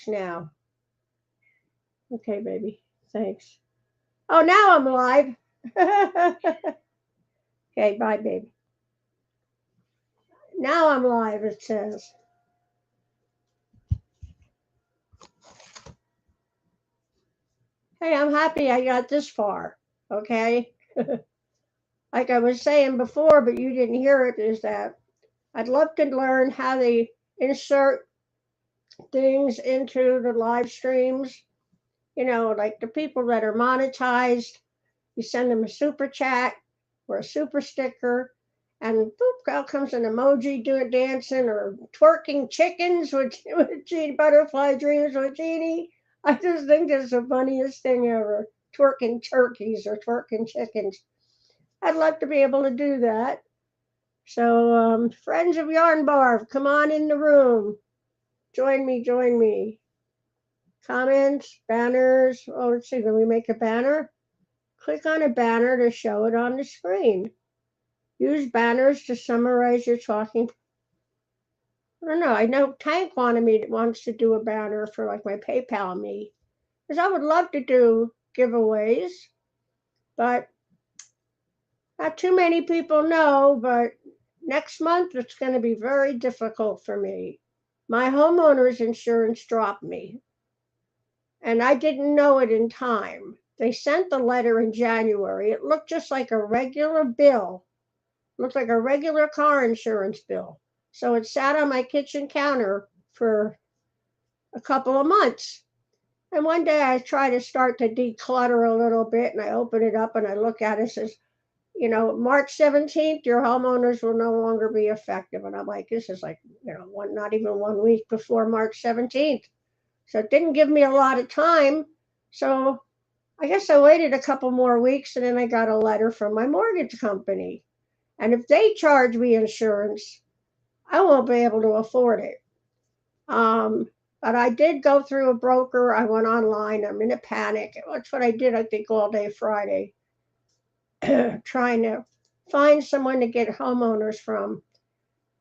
now. Okay, baby. Thanks. Oh, now I'm live. Okay, bye, baby. Now I'm live, it says. Hey, I'm happy I got this far. Okay? Like I was saying before, but you didn't hear it, is that I'd love to learn how they insert things into the live streams. Like the people that are monetized, you send them a super chat or a super sticker, and boop, out comes an emoji doing dancing or twerking chickens with butterfly dreams with Jeannie. I just think it's the funniest thing ever. Twerking turkeys or twerking chickens. I'd love to be able to do that. So, friends of Yarn Barf, come on in the room. Join me, join me. Comments, banners. Oh, let's see, can we make a banner? Click on a banner to show it on the screen. Use banners to summarize your talking. I don't know. I know Tank wants to do a banner for like my PayPal me, because I would love to do giveaways, but not too many people know. But next month it's going to be very difficult for me. My homeowner's insurance dropped me, and I didn't know it in time. They sent the letter in January. It looked just like a regular bill. Looked like a regular car insurance bill. So it sat on my kitchen counter for a couple of months. And one day I try to start to declutter a little bit, and I open it up and I look at it. It says, March 17th, your homeowners will no longer be effective. And I'm like, this is like, not even 1 week before March 17th. So it didn't give me a lot of time. So I guess I waited a couple more weeks, and then I got a letter from my mortgage company. And if they charge me insurance, I won't be able to afford it. But I did go through a broker. I went online. I'm in a panic. That's what I did, I think, all day Friday, trying to find someone to get homeowners from.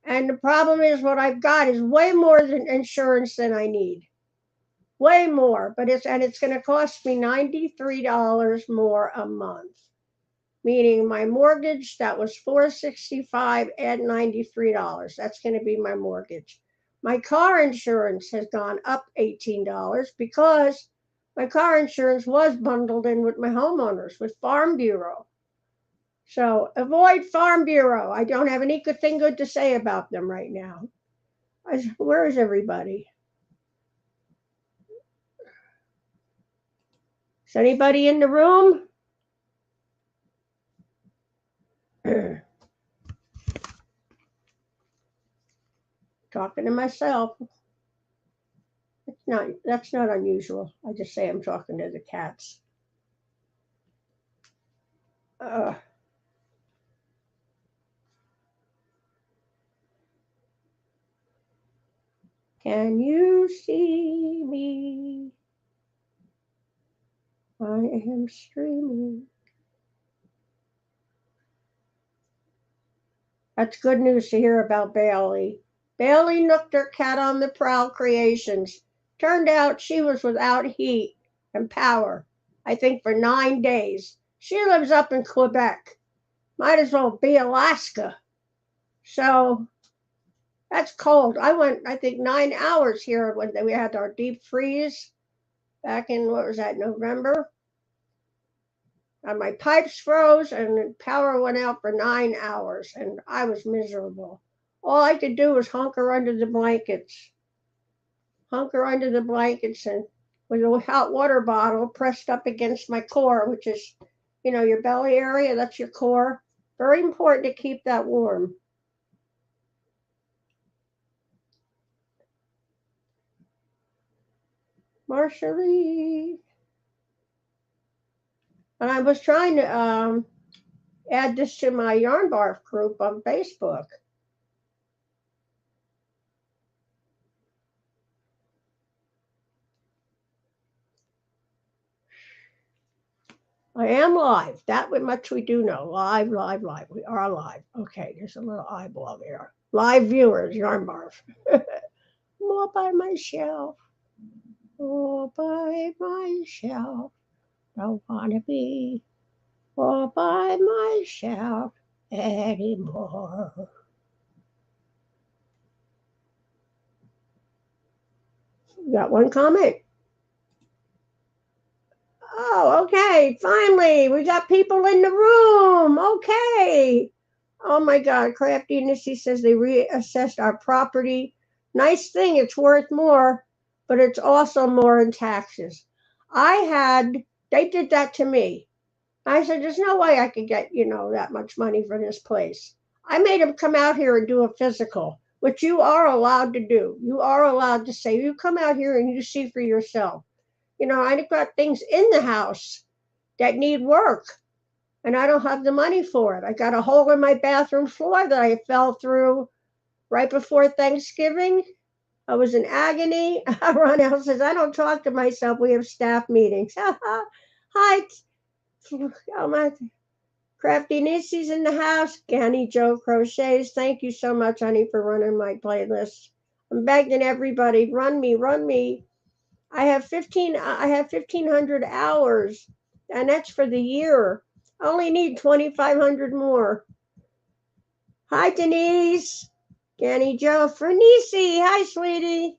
And the problem is, what I've got is way more than insurance than I need. Way more. But it's going to cost me $93 more a month. Meaning my mortgage, that was $465, add $93. That's going to be my mortgage. My car insurance has gone up $18 because my car insurance was bundled in with my homeowners, with Farm Bureau. So avoid Farm Bureau. I don't have anything good to say about them right now. Where is everybody? Is anybody in the room? Talking to myself. That's not unusual. I just say I'm talking to the cats. Can you see me? I am streaming. That's good news to hear about Bailey. Bailey Nookter Cat on the Prowl Creations. Turned out she was without heat and power, I think, for 9 days. She lives up in Quebec. Might as well be Alaska. So that's cold. I went, I think, 9 hours here when we had our deep freeze back in, what was that, November? And my pipes froze and the power went out for 9 hours, and I was miserable. All I could do was hunker under the blankets. Hunker under the blankets and with a hot water bottle pressed up against my core, which is, your belly area, that's your core. Very important to keep that warm. Marshall. And I was trying to add this to my Yarn Barf group on Facebook. I am live. That much we do know. Live, live, live. We are live. Okay, there's a little eyeball there. Live viewers, Yarn Barf. More by myself. by myself. Don't wanna be all by myself anymore. Got one comment. Oh, okay. Finally, we got people in the room. Okay. Oh my God, craftiness. He says they reassessed our property. Nice thing, it's worth more, but it's also more in taxes. They did that to me. I said, there's no way I could get, that much money for this place. I made them come out here and do a physical, which you are allowed to do. You are allowed to say, you come out here and you see for yourself. I've got things in the house that need work and I don't have the money for it. I got a hole in my bathroom floor that I fell through right before Thanksgiving. I was in agony. Ronell says, I don't talk to myself. We have staff meetings. Hi. Oh, my crafty Nissy's in the house. Ganny Joe Crochets. Thank you so much, honey, for running my playlist. I'm begging everybody, run me, run me. I have 1,500 hours, and that's for the year. I only need 2,500 more. Hi, Denise. Danny Joe Fernisi. Hi, sweetie.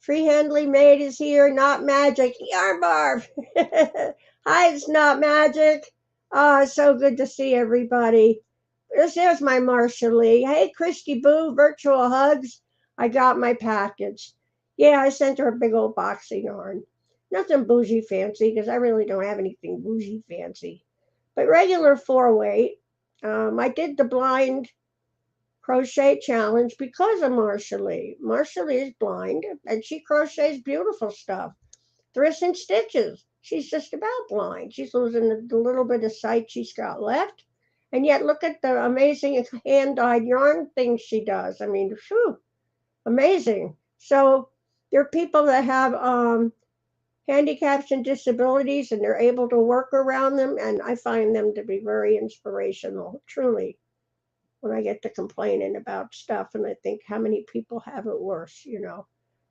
Freehandly Maid is here. Not magic. Yarn Barb. Hi, it's not magic. Oh, it's so good to see everybody. There's my Marsha Lee. Hey, Christy Boo. Virtual hugs. I got my package. Yeah, I sent her a big old box of yarn. Nothing bougie fancy because I really don't have anything bougie fancy. But regular 4-weight. I did the blind crochet challenge because of Marsha Lee. Marsha Lee is blind and she crochets beautiful stuff. Thrift and stitches. She's just about blind. She's losing the little bit of sight she's got left. And yet look at the amazing hand-dyed yarn things she does. I mean, whew, amazing. So there are people that have handicaps and disabilities and they're able to work around them, and I find them to be very inspirational, truly, when I get to complaining about stuff and I think how many people have it worse.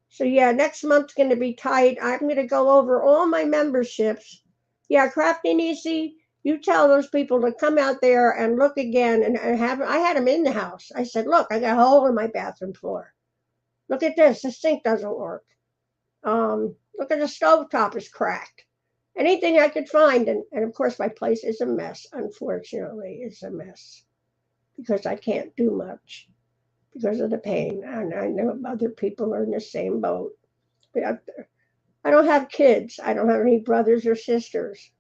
So yeah, next month's going to be tight. I'm going to go over all my memberships. Yeah, Crafty and Easy, you tell those people to come out there and look again and have. I had them in the house. I said, look, I got a hole in my bathroom floor. Look at this. The sink doesn't work. Look at the stovetop is cracked. Anything I could find. And of course, my place is a mess. Unfortunately, it's a mess because I can't do much because of the pain. And I know other people are in the same boat. But I don't have kids. I don't have any brothers or sisters.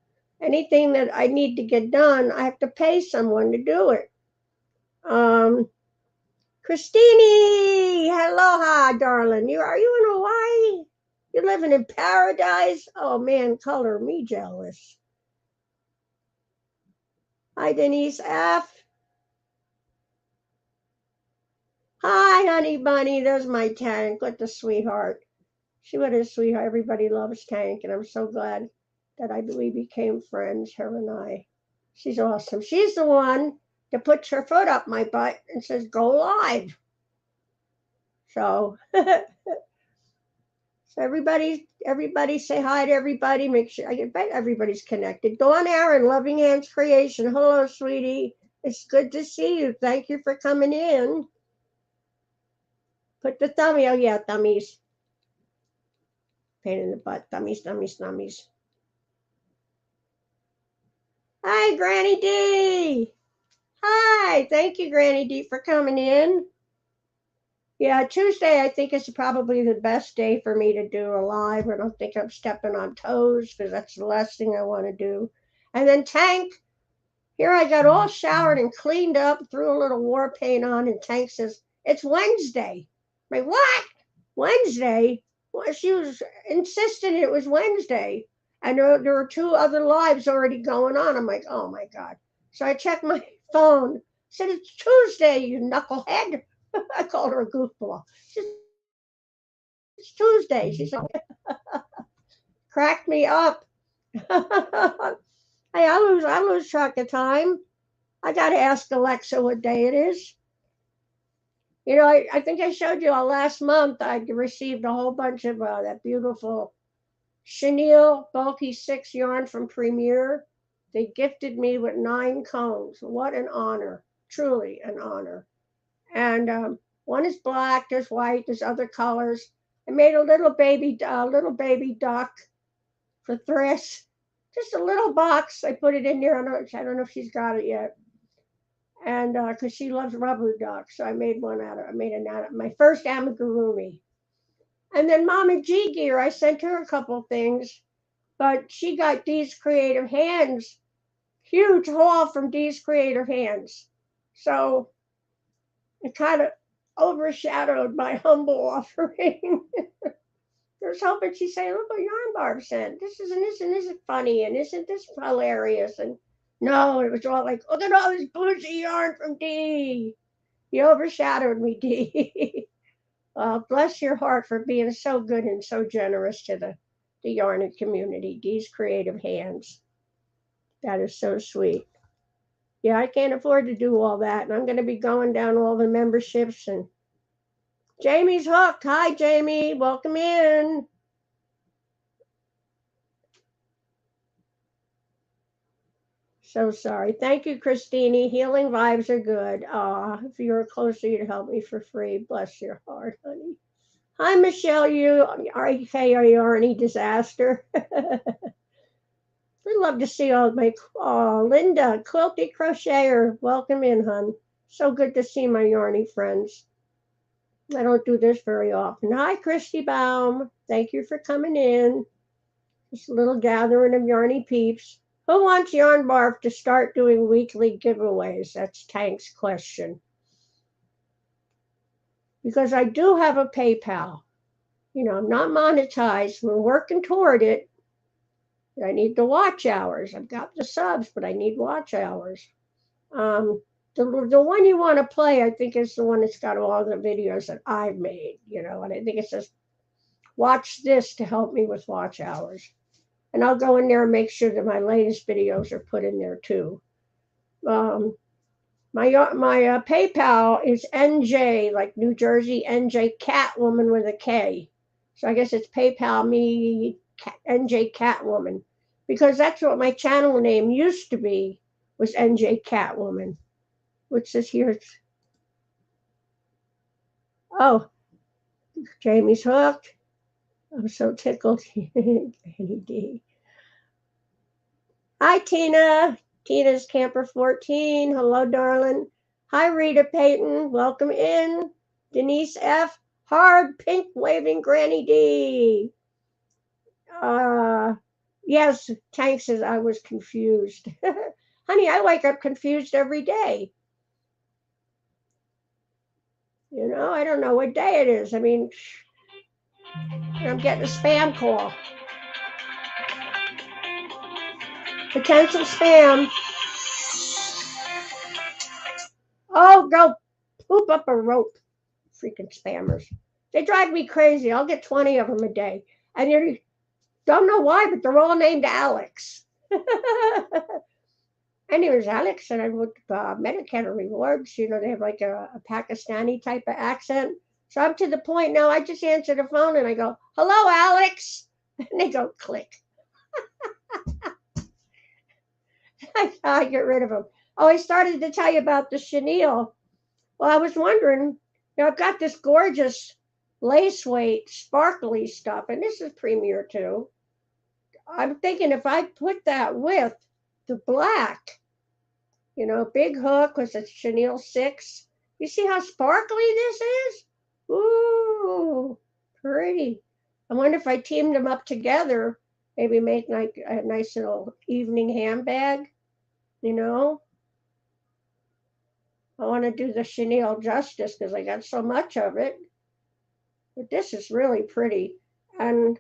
Anything that I need to get done, I have to pay someone to do it. Christine, aloha, darling. Are you in Hawaii? You're living in paradise? Oh man, color me jealous. Hi, Denise F. Hi, honey bunny. There's my Tank. What the sweetheart. She was a sweetheart. Everybody loves Tank, and I'm so glad that we became friends, her and I. She's awesome. She's the one that puts her foot up my butt and says, go live. So, so everybody say hi to everybody. Make sure, I bet everybody's connected. Dawn Aaron, Loving Hands Creation. Hello, sweetie. It's good to see you. Thank you for coming in. Put the thummy. Oh, yeah, thummies. Pain in the butt. Thummies, thummies, thummies. Hi, Granny D. Hi. Thank you, Granny D, for coming in. Yeah, Tuesday I think is probably the best day for me to do a live. I don't think I'm stepping on toes because that's the last thing I want to do. And then Tank, here I got all showered and cleaned up, threw a little war paint on, and Tank says, it's Wednesday. I'm like, what? Wednesday? Well, she was insistent it was Wednesday. And there were 2 other lives already going on. I'm like, oh my God. So I checked my phone. I said, it's Tuesday, you knucklehead. I called her a goofball. She said, it's Tuesday. She said, cracked me up. Hey, I lose track of time. I got to ask Alexa what day it is. I think I showed you last month I received a whole bunch of that beautiful chenille bulky 6 yarn from Premier. They gifted me with 9 combs. What an honor. Truly an honor. And one is black, there's white, there's other colors. I made a little baby duck for Thriss. Just a little box. I put it in there. I don't know if she's got it yet. And because she loves rubber ducks, so I made an out of my first amigurumi. And then Mama G Gear, I sent her a couple things, but she got Dee's Creative Hands. Huge haul from Dee's Creative Hands. So it kind of overshadowed my humble offering. I was hoping she'd say, "Look what Yarn Barb sent. Isn't funny, and isn't this hilarious?" And no, it was all like, "Look at all this bougie yarn from Dee. You overshadowed me, Dee." Bless your heart for being so good and so generous to the yarning community. Dee's Creative Hands. That is so sweet. Yeah, I can't afford to do all that, and I'm going to be going down all the memberships. And Jamie's hooked. Hi, Jamie. Welcome in. So sorry. Thank you, Christine. Healing vibes are good. If you were closer, you'd help me for free. Bless your heart, honey. Hi, Michelle. You RK or Yarny Disaster. We'd love to see all my Linda, Quilty Crocheter. Welcome in, hun. So good to see my Yarny friends. I don't do this very often. Hi, Christy Baum. Thank you for coming in. Just a little gathering of Yarny peeps. Who wants Yarn Barf to start doing weekly giveaways? That's Tank's question. Because I do have a PayPal. You know, I'm not monetized. We're working toward it. I need the watch hours. I've got the subs, but I need watch hours. The one you want to play, I think, is the one that's got all the videos that I've made, you know, and I think it says, watch this to help me with watch hours. And I'll go in there and make sure that my latest videos are put in there too. My PayPal is NJ, like New Jersey, NJ Catwoman with a K. So I guess it's PayPal me NJ Catwoman, because that's what my channel name used to be, was NJ Catwoman, which is here. Oh, Jamie's hooked. I'm so tickled. Hi, Tina. Tina's Camper 14. Hello, darling. Hi, Rita Payton. Welcome in. Denise F. Hard pink waving Granny D. Yes, Tank says I was confused. Honey, I wake up confused every day. You know, I don't know what day it is. I mean, I'm getting a spam call. Potential spam. Oh, go poop up a rope. Freaking spammers. They drive me crazy. I'll get 20 of them a day. And you don't know why, but they're all named Alex. Anyways, Alex and I with Medicare rewards. You know, they have like a Pakistani type of accent. So I'm to the point now, I just answer the phone and I go, "Hello, Alex." And they go, click. I get rid of them. Oh, I started to tell you about the chenille. Well, I was wondering, you know, I've got this gorgeous lace weight, sparkly stuff, and this is Premier too. I'm thinking if I put that with the black, you know, big hook with a chenille 6. You see how sparkly this is? Ooh, pretty. I wonder if I teamed them up together, maybe make like a nice little evening handbag, you know? I want to do the chenille justice because I got so much of it. But this is really pretty. And,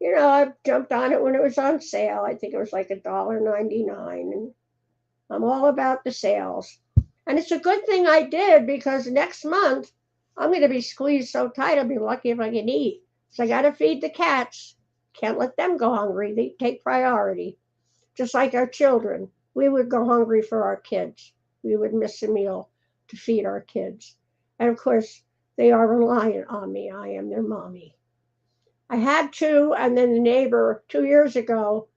you know, I jumped on it when it was on sale. I think it was like $1.99. And I'm all about the sales. And it's a good thing I did, because next month I'm going to be squeezed so tight I'll be lucky if I can eat. So I got to feed the cats. Can't let them go hungry. They take priority. Just like our children. We would go hungry for our kids. We would miss a meal to feed our kids. And of course, they are reliant on me. I am their mommy. I had two, and then the neighbor 2 years ago,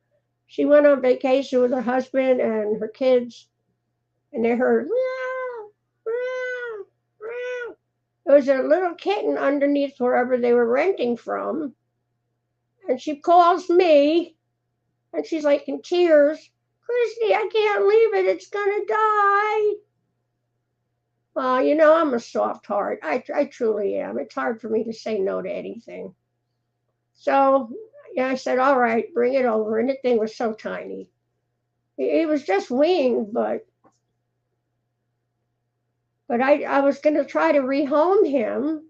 she went on vacation with her husband and her kids, and they heard meow, meow, meow. It was a little kitten underneath wherever they were renting from, and she calls me, and she's like in tears, Christy, I can't leave it. It's gonna die. Well, I'm a soft heart. I truly am. It's hard for me to say no to anything. So, yeah, I said, all right, bring it over. And the thing was so tiny. He was just winged, but I was going to try to rehome him.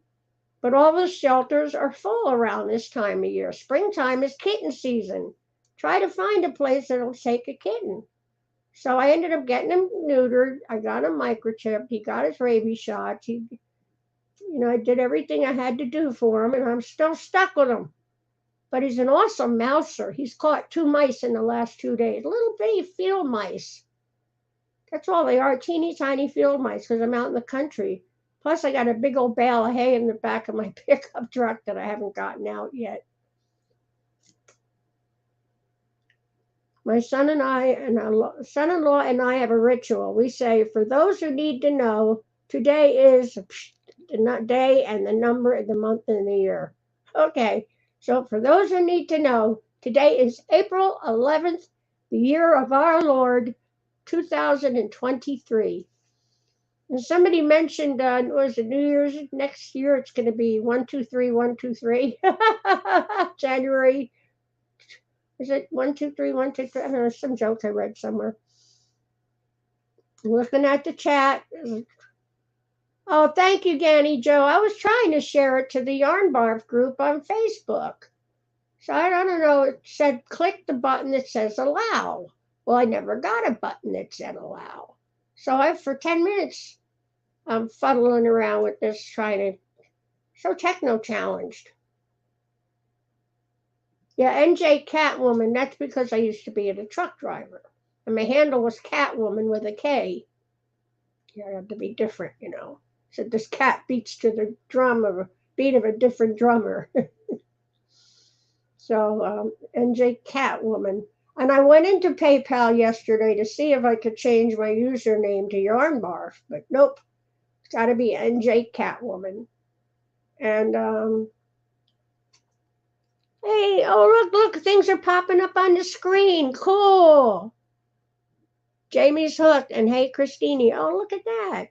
But all the shelters are full around this time of year. Springtime is kitten season. Try to find a place that'll take a kitten. So I ended up getting him neutered. I got him microchipped. He got his rabies shots. I did everything I had to do for him, and I'm still stuck with him. But he's an awesome mouser. He's caught 2 mice in the last 2 days. Little bitty field mice. That's all they are, teeny tiny field mice, because I'm out in the country. Plus, I got a big old bale of hay in the back of my pickup truck that I haven't gotten out yet. My son-in-law and I have a ritual. We say, for those who need to know, today is the day and the number and the month and the year. Okay, so for those who need to know, today is April 11th, the year of our Lord, 2023. And somebody mentioned, was it New Year's next year? It's going to be 123, 123. January. Is it 123, 123? I don't know, some joke I read somewhere. Looking at the chat. Oh, thank you, Ganny Joe. I was trying to share it to the Yarn Barf group on Facebook. So I don't know, it said click the button that says allow. Well, I never got a button that said allow. So for 10 minutes, I'm fuddling around with this, so techno-challenged. Yeah, NJ Catwoman, that's because I used to be a truck driver. And my handle was Catwoman with a K. Yeah, I have to be different, So this cat beats to the beat of a different drummer. So, NJ Catwoman. And I went into PayPal yesterday to see if I could change my username to Yarn Barf, but nope. It's got to be NJ Catwoman. And, hey, oh, look, things are popping up on the screen. Cool. Jamie's hooked. And hey, Christine. Oh, look at that.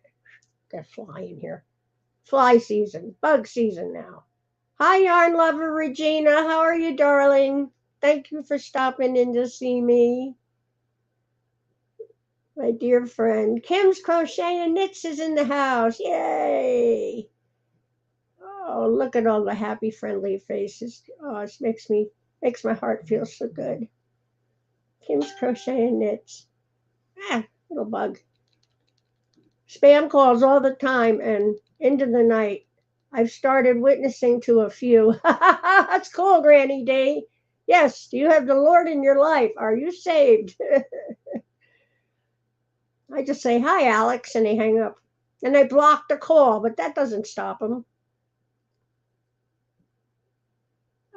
They're flying here. Fly season, bug season now. Hi, Yarn Lover Regina. How are you, darling? Thank you for stopping in to see me. My dear friend. Kim's Crochet and Knits is in the house. Yay. Oh, look at all the happy, friendly faces. Oh, it makes my heart feel so good. Kim's Crochet and Knits. Little bug. Spam calls all the time and into the night. I've started witnessing to a few. That's cool, Granny D. Yes, do you have the Lord in your life? Are you saved? I just say, hi, Alex, and they hang up. And they block the call, but that doesn't stop them.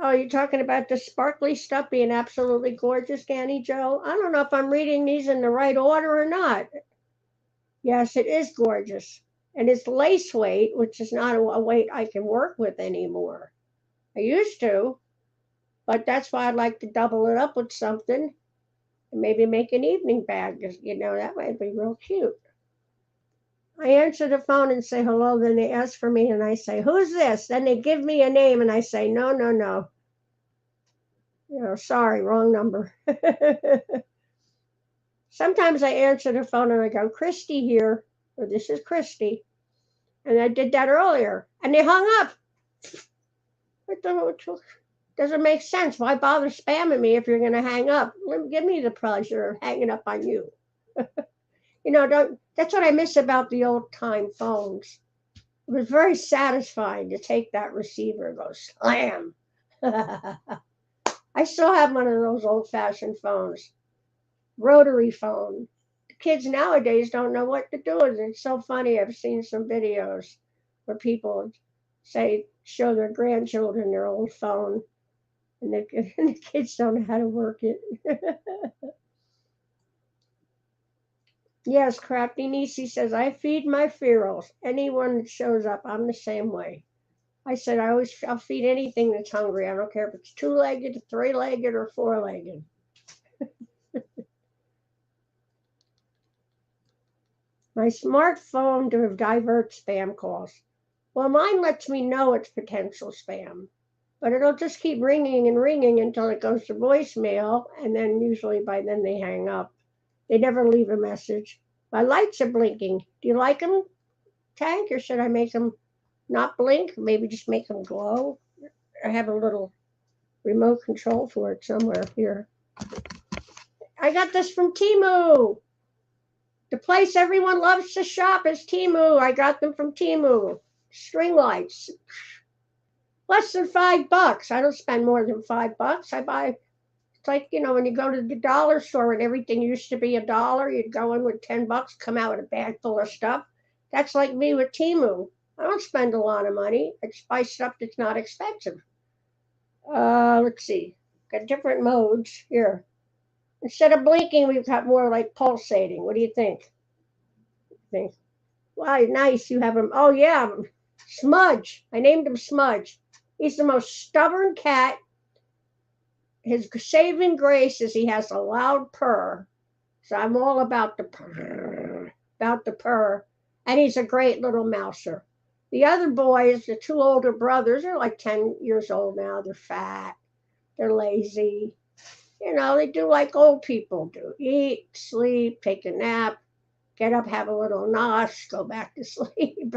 Oh, you're talking about the sparkly stuff being absolutely gorgeous, Danny Joe? I don't know if I'm reading these in the right order or not. Yes, it is gorgeous. And it's lace weight, which is not a weight I can work with anymore. I used to, but that's why I'd like to double it up with something and maybe make an evening bag, because, that might be real cute. I answer the phone and say hello, then they ask for me and I say, who's this? Then they give me a name and I say, no. Sorry, wrong number. Sometimes I answer the phone and I go, Christy here, or this is Christy. And I did that earlier. And they hung up. It doesn't make sense. Why bother spamming me if you're going to hang up? Give me the pleasure of hanging up on you. That's what I miss about the old time phones. It was very satisfying to take that receiver and go slam. I still have one of those old-fashioned phones, rotary phone. The kids nowadays don't know what to do with it. It's so funny. I've seen some videos where people show their grandchildren their old phone. and and the kids don't know how to work it. Yes, Crafty Niecy says, I feed my ferals. Anyone that shows up, I'm the same way. I said, I'll feed anything that's hungry. I don't care if it's two-legged, three-legged, or four-legged. My smartphone diverts spam calls. Well, mine lets me know it's potential spam, but it'll just keep ringing and ringing until it goes to voicemail, and then usually by then they hang up. They never leave a message. My lights are blinking. Do you like them, Tank, or should I make them not blink? Maybe just make them glow? I have a little remote control for it somewhere here. I got this from Temu. The place everyone loves to shop is Temu. I got them from Temu. String lights. Less than $5. I don't spend more than $5. I buy, it's like, when you go to the dollar store and everything used to be $1, you'd go in with $10, come out with a bag full of stuff. That's like me with Temu. I don't spend a lot of money. I just buy stuff that's not expensive. Let's see. Got different modes here. Instead of blinking, we've got more like pulsating. What do you think? Wow, nice. You have him. Oh, yeah. Smudge. I named him Smudge. He's the most stubborn cat. His saving grace is he has a loud purr. So I'm all about the purr. About the purr. And he's a great little mouser. The other boys, the two older brothers, are like 10 years old now. They're fat. They're lazy. They do like old people do. Eat, sleep, take a nap, get up, have a little nosh, go back to sleep.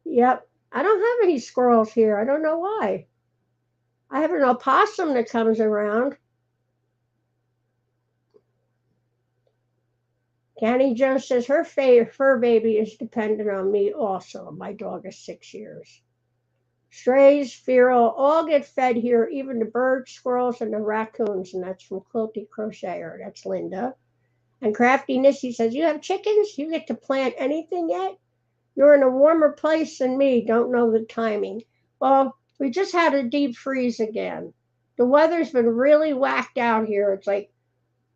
Yep. I don't have any squirrels here. I don't know why. I have an opossum that comes around. Canny Joe says her fur baby is dependent on me also. My dog is 6 years. Strays, feral, all get fed here, even the birds, squirrels, and the raccoons, and that's from Quilty Crocheter. That's Linda. And Crafty Nissy says, you have chickens? You get to plant anything yet? You're in a warmer place than me, don't know the timing. Well, we just had a deep freeze again. The weather's been really whacked out here. It's like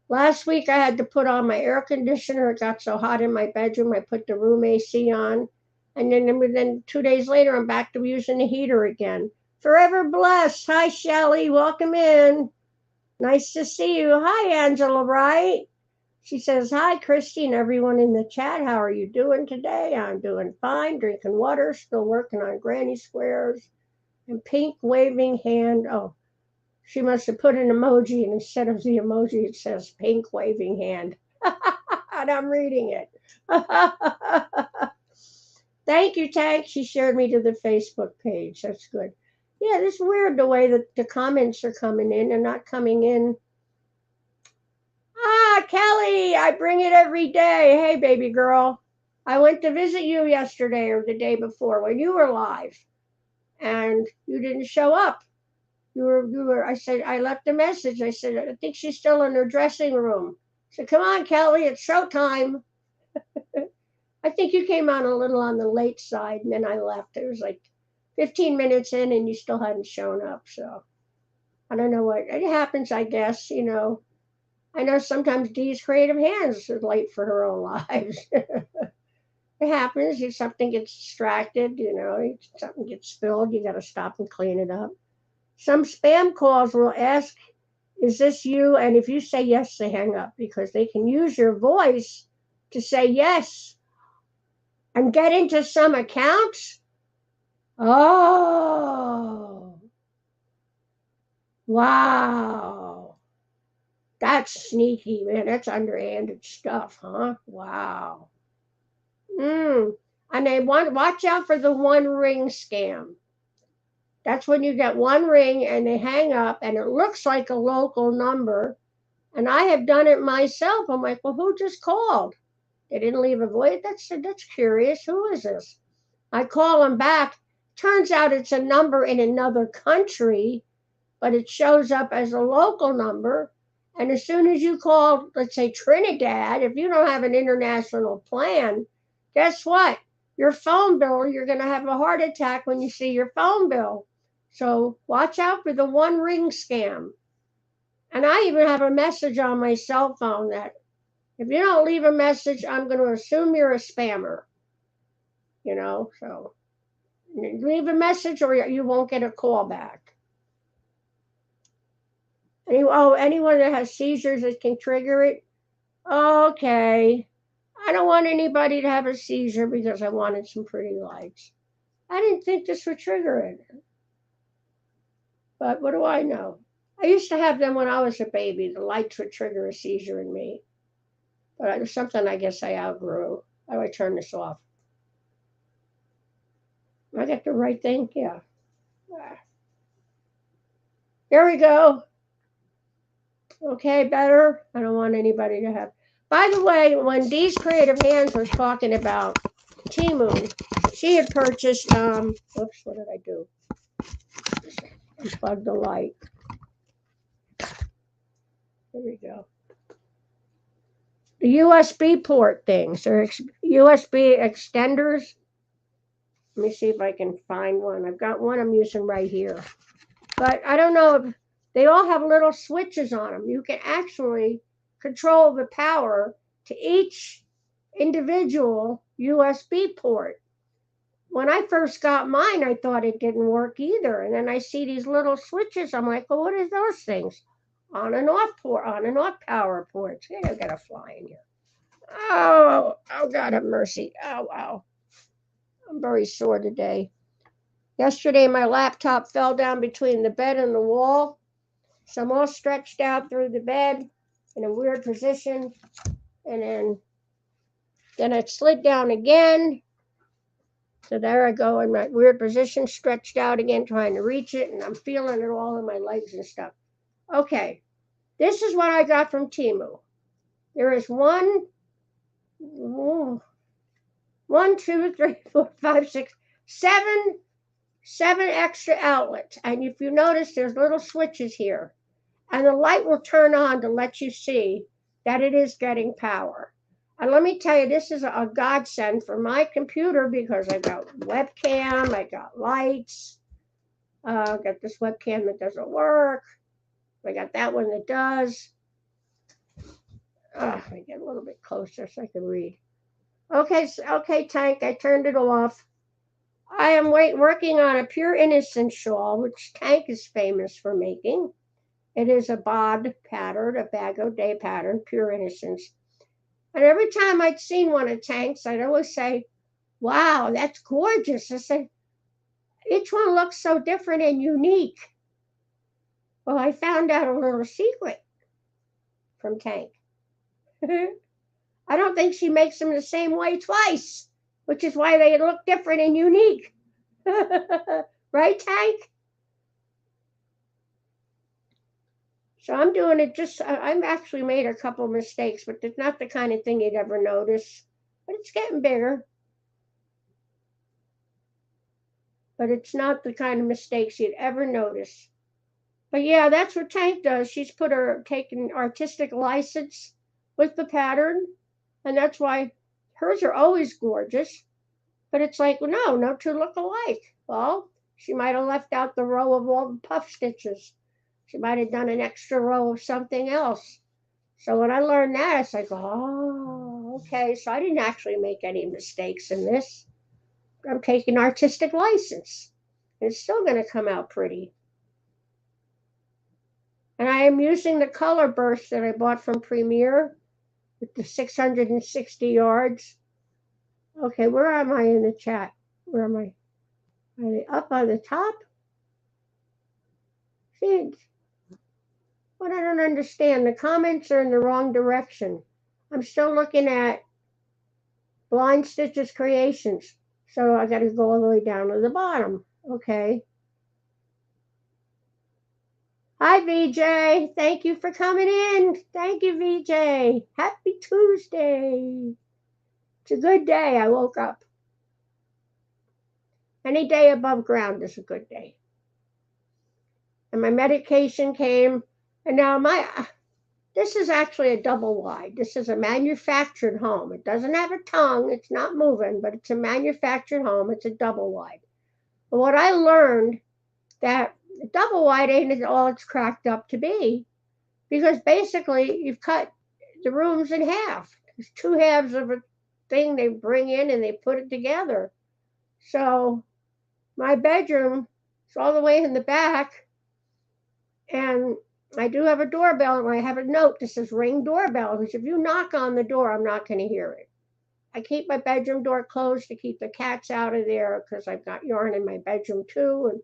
last week I had to put on my air conditioner. It got so hot in my bedroom, I put the room AC on. And then 2 days later, I'm back to using the heater again. Forever blessed. Hi, Shelly. Welcome in. Nice to see you. Hi, Angela Wright. She says, hi, Christy and everyone in the chat. How are you doing today? I'm doing fine, drinking water, still working on granny squares. And pink waving hand. Oh, she must have put an emoji, and instead of the emoji, it says pink waving hand. And I'm reading it. Thank you, Tank. She shared me to the Facebook page. That's good. Yeah, it's weird the way that the comments are coming in. They're not coming in. Ah, Kelly, I bring it every day. Hey, baby girl. I went to visit you yesterday or the day before when you were live, and you didn't show up. I said, I left a message. I said, I think she's still in her dressing room. I said, come on, Kelly, it's showtime. I think you came on a little on the late side, and then I left. It was like 15 minutes in, and you still hadn't shown up. So I don't know what it happens. I guess I know sometimes Dee's creative hands are late for her own lives. It happens. If something gets distracted, something gets spilled, you got to stop and clean it up. Some spam calls will ask, "Is this you?" And if you say yes, they hang up because they can use your voice to say yes and get into some accounts. Oh, wow. That's sneaky, man. That's underhanded stuff, huh? Wow. And they watch out for the one ring scam. That's when you get one ring and they hang up and it looks like a local number. And I have done it myself. I'm like, well, who just called? They didn't leave a voice. That's curious. Who is this? I call them back. Turns out it's a number in another country, but it shows up as a local number. And as soon as you call, let's say Trinidad, if you don't have an international plan, guess what? your phone bill, you're going to have a heart attack when you see your phone bill. So watch out for the one ring scam. And I even have a message on my cell phone that if you don't leave a message, I'm going to assume you're a spammer. So leave a message or you won't get a call back. Anyone that has seizures that can trigger it. Okay. I don't want anybody to have a seizure because I wanted some pretty lights. I didn't think this would trigger it. But what do I know? I used to have them when I was a baby. The lights would trigger a seizure in me. But it was something I guess I outgrew. How do I turn this off? I got the right thing? Yeah. There we go. Okay, better. I don't want anybody to have. By the way, when Dee's Creative Hands was talking about Timu, she had purchased, oops, what did I do? Unplug the light. There we go. The USB port things, or USB extenders. Let me see if I can find one. I've got one I'm using right here. But I don't know if they all have little switches on them. You can actually control the power to each individual USB port. When I first got mine, I thought it didn't work either. And then I see these little switches. I'm like, well, what are those things? On and off power ports. Hey, I've got a fly in here. Oh, God have mercy. Oh, wow. I'm very sore today. Yesterday, my laptop fell down between the bed and the wall. So I'm all stretched out through the bed in a weird position. And then it slid down again. So there I go in my weird position, stretched out again, trying to reach it. And I'm feeling it all in my legs and stuff. Okay, this is what I got from Timu. There is 7 extra outlets. And if you notice, there's little switches here. And the light will turn on to let you see that it is getting power. And let me tell you, this is a godsend for my computer because I've got webcam, I got lights, I got this webcam that doesn't work, I got that one that does. Let me get a little bit closer so I can read. Okay, Tank, I turned it off. I am working on a Pure Innocence shawl, which Tank is famous for making. It is a bod pattern, a bag o' day pattern, Pure Innocence. And every time I'd seen one of Tank's, I'd always say, wow, that's gorgeous. I said, each one looks so different and unique. Well, I found out a little secret from Tank. I don't think she makes them the same way twice, which is why they look different and unique. Right, Tank? So I'm doing it I've actually made a couple mistakes, but it's not the kind of thing you'd ever notice. But it's getting bigger. But it's not the kind of mistakes you'd ever notice. But yeah, that's what Tank does. She's taken artistic license with the pattern. And that's why hers are always gorgeous. But it's like, no two look alike. Well, she might have left out the row of all the puff stitches. She might have done an extra row of something else. So when I learned that, it's like, oh, okay. So I didn't actually make any mistakes in this. I'm taking artistic license. It's still going to come out pretty. And I am using the color burst that I bought from Premier with the 660 yards. Okay, where am I in the chat? Where am I? Are they up on the top? See, what I don't understand, the comments are in the wrong direction. I'm still looking at Blind Stitches Creations. So I got to go all the way down to the bottom. Okay. Hi, VJ. Thank you for coming in. Thank you, VJ. Happy Tuesday. It's a good day. I woke up. Any day above ground is a good day. And my medication came. And now This is actually a double wide. This is a manufactured home. It doesn't have a tongue. It's not moving, but it's a manufactured home. It's a double wide. But what I learned that double wide ain't all it's cracked up to be, because basically you've cut the rooms in half. There's two halves of a thing they bring in and they put it together. So my bedroom is all the way in the back, and I do have a doorbell, and I have a note that says ring doorbell, because if you knock on the door, I'm not going to hear it. I keep my bedroom door closed to keep the cats out of there, because I've got yarn in my bedroom too, and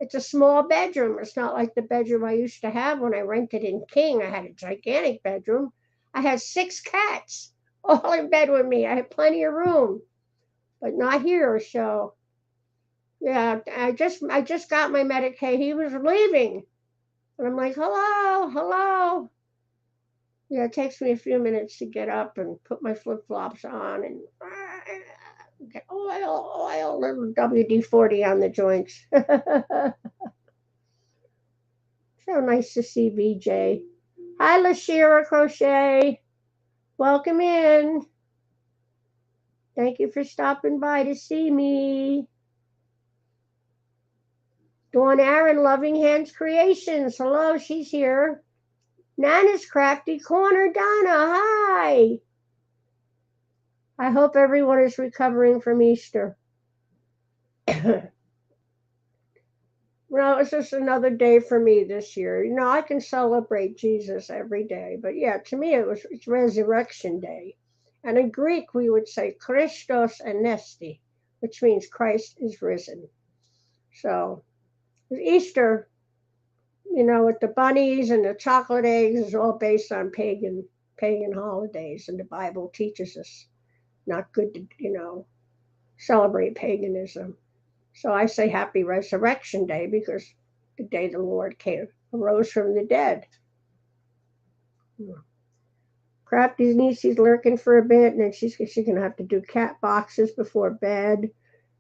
it's a small bedroom. It's not like the bedroom I used to have when I rented in King. I had a gigantic bedroom. I had 6 cats all in bed with me. I had plenty of room, but not here. So yeah, I just got my Medicaid. He was leaving, and I'm like, hello, hello. Yeah, it takes me a few minutes to get up and put my flip flops on and get oil, little WD-40 on the joints. So nice to see VJ. Hi, Lashira Crochet. Welcome in. Thank you for stopping by to see me. Dawn Aaron, Loving Hands Creations. Hello, she's here. Nana's Crafty Corner, Donna. Hi. I hope everyone is recovering from Easter. Well, it's just another day for me this year. You know, I can celebrate Jesus every day, but yeah, to me it's Resurrection Day. And in Greek, we would say Christos Anesti, which means Christ is risen. So Easter, you know, with the bunnies and the chocolate eggs, is all based on pagan holidays, and the Bible teaches us not good to, you know, celebrate paganism. So I say Happy Resurrection Day, because the day the Lord arose from the dead. Crafty's niece, she's lurking for a bit, and then she's going to have to do cat boxes before bed.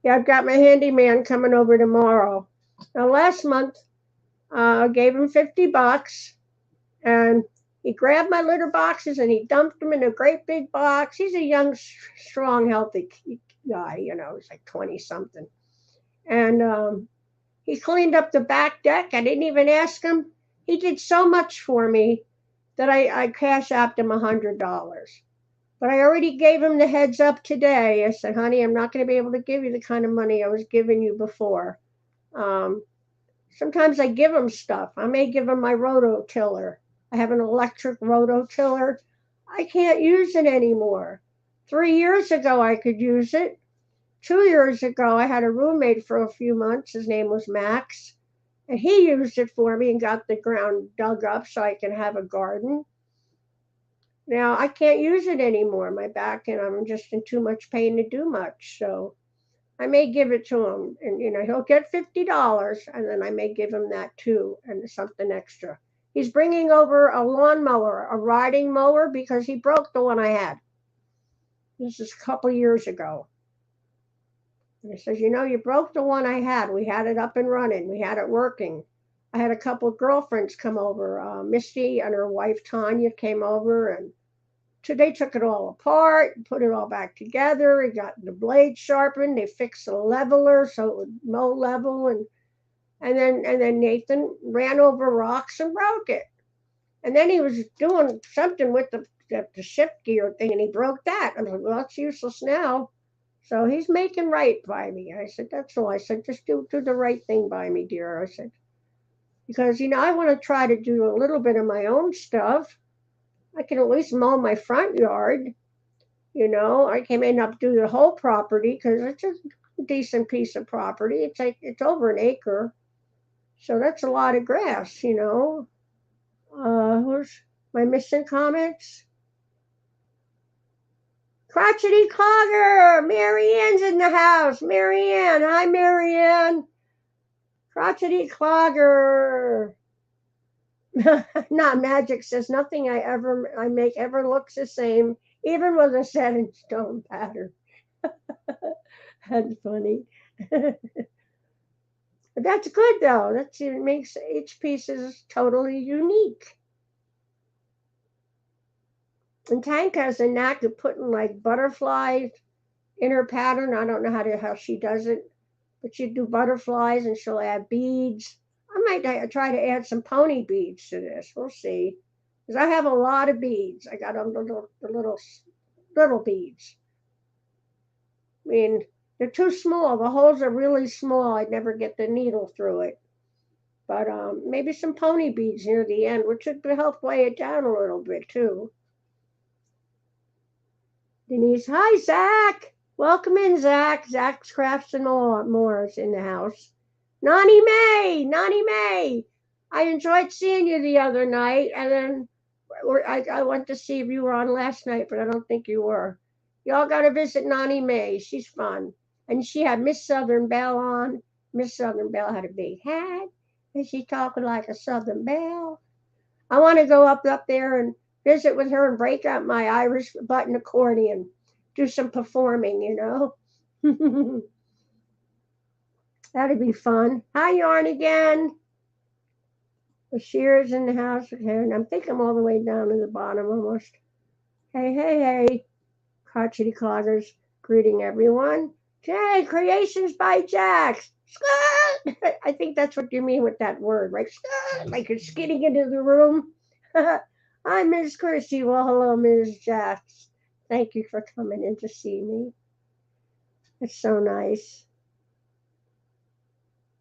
Yeah, I've got my handyman coming over tomorrow. Now, last month, I gave him $50, and he grabbed my litter boxes and he dumped them in a great big box. He's a young, strong, healthy guy, you know, he's like 20-something. And he cleaned up the back deck. I didn't even ask him. He did so much for me that I cash apped him $100. But I already gave him the heads up today. I said, honey, I'm not going to be able to give you the kind of money I was giving you before. Sometimes I give him stuff. I may give him my rototiller. I have an electric rototiller. I can't use it anymore. 3 years ago, I could use it. 2 years ago, I had a roommate for a few months. His name was Max. And he used it for me and got the ground dug up so I can have a garden. Now, I can't use it anymore. My back, and I'm just in too much pain to do much. So I may give it to him, and you know, he'll get $50, and then I may give him that too, and something extra. He's bringing over a lawnmower, a riding mower, because he broke the one I had. This is a couple years ago. And he says, you know, you broke the one I had. We had it up and running. We had it working. I had a couple of girlfriends come over. Misty and her wife Tanya came over, and they took it all apart and put it all back together. They got the blade sharpened. They fixed the leveler so it would mow level, and then Nathan ran over rocks and broke it. And then he was doing something with the shift gear thing, and he broke that. I was like, well, it's useless now. So he's making right by me. I said, that's all. I said, just do the right thing by me, dear. I said, because, you know, I want to try to do a little bit of my own stuff. I can at least mow my front yard. You know, I may not do the whole property because it's a decent piece of property. It's over an acre. So that's a lot of grass, you know. Am I missing comments? Crotchety Clogger! Marianne's in the house. Marianne. Hi, Marianne. Crotchety Clogger. Not Magic says nothing I make ever looks the same, even with a set in stone pattern. That's funny. But that's good though. It makes each piece is totally unique. And Tank has a knack of putting like butterflies in her pattern. I don't know how she does it, but she do butterflies and she'll add beads. I might try to add some pony beads to this. We'll see, because I have a lot of beads. I got the little beads. I mean, they're too small. The holes are really small. I'd never get the needle through it. But maybe some pony beads near the end, which would help weigh it down a little bit too. Denise, hi Zach. Welcome in, Zach. Zach's Crafts and More is in the house. Nani May. I enjoyed seeing you the other night, and then I went to see if you were on last night, but I don't think you were. Y'all got to visit Nani May. She's fun. And she had Miss Southern Belle on. Miss Southern Belle had a big hat, and she talking like a Southern Belle. I want to go up there and visit with her and break out my Irish button accordion, do some performing, That'd be fun. Hi, Yarn again. Bashir's in the house, and I think I'm all the way down to the bottom almost. Hey, crotchety cloggers, greeting everyone. Jay, Creations by Jax. I think that's what you mean with that word, right? Like you're skidding into the room. Hi, Miss Christie. Well, hello, Ms. Jax. Thank you for coming in to see me. It's so nice.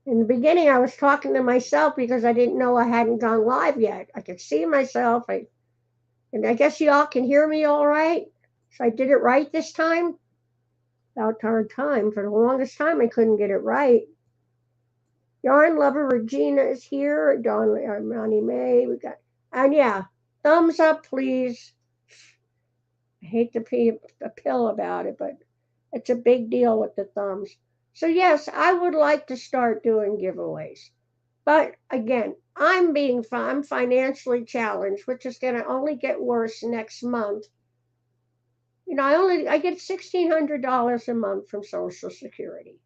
In the beginning, I was talking to myself because I didn't know I hadn't gone live yet. I could see myself, and I guess y'all can hear me all right. So I did it right this time. About darn time. For the longest time, I couldn't get it right. Yarn Lover Regina is here. Ronnie May. And yeah, thumbs up, please. I hate to be a pill about it, but it's a big deal with the thumbs. So yes, I would like to start doing giveaways. But again, I'm financially challenged, which is going to only get worse next month. I get $1,600 a month from Social Security.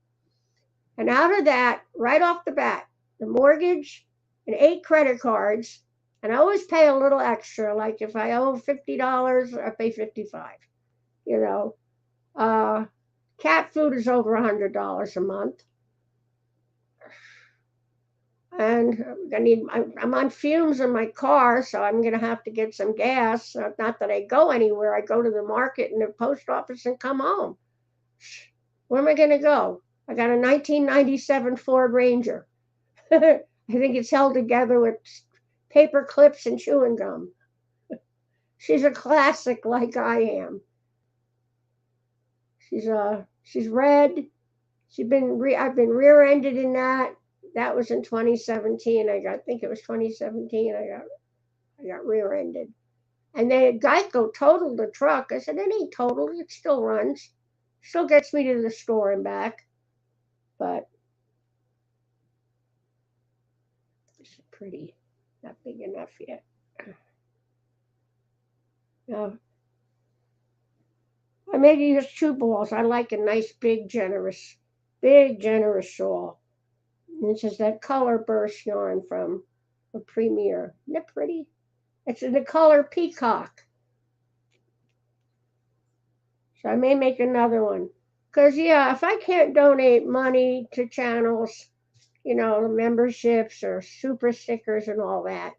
And out of that, right off the bat, the mortgage and 8 credit cards, and I always pay a little extra. Like if I owe $50, I pay $55. Cat food is over $100 a month. And I'm on fumes in my car, so I'm going to have to get some gas. Not that I go anywhere. I go to the market and the post office and come home. Where am I going to go? I got a 1997 Ford Ranger. I think it's held together with paper clips and chewing gum. She's a classic like I am. She's red. I've been rear-ended in that. That was in 2017. I think it was 2017. I got rear-ended, and Geico totaled the truck. I said, it ain't totaled. It still runs. Still gets me to the store and back. But this is pretty. Not big enough yet. No. I made you use 2 balls. I like a nice, big, generous shawl. This is that color burst yarn from the Premier. Isn't it pretty? It's in the color peacock. So I may make another one. Because, yeah, if I can't donate money to channels, memberships or super stickers and all that,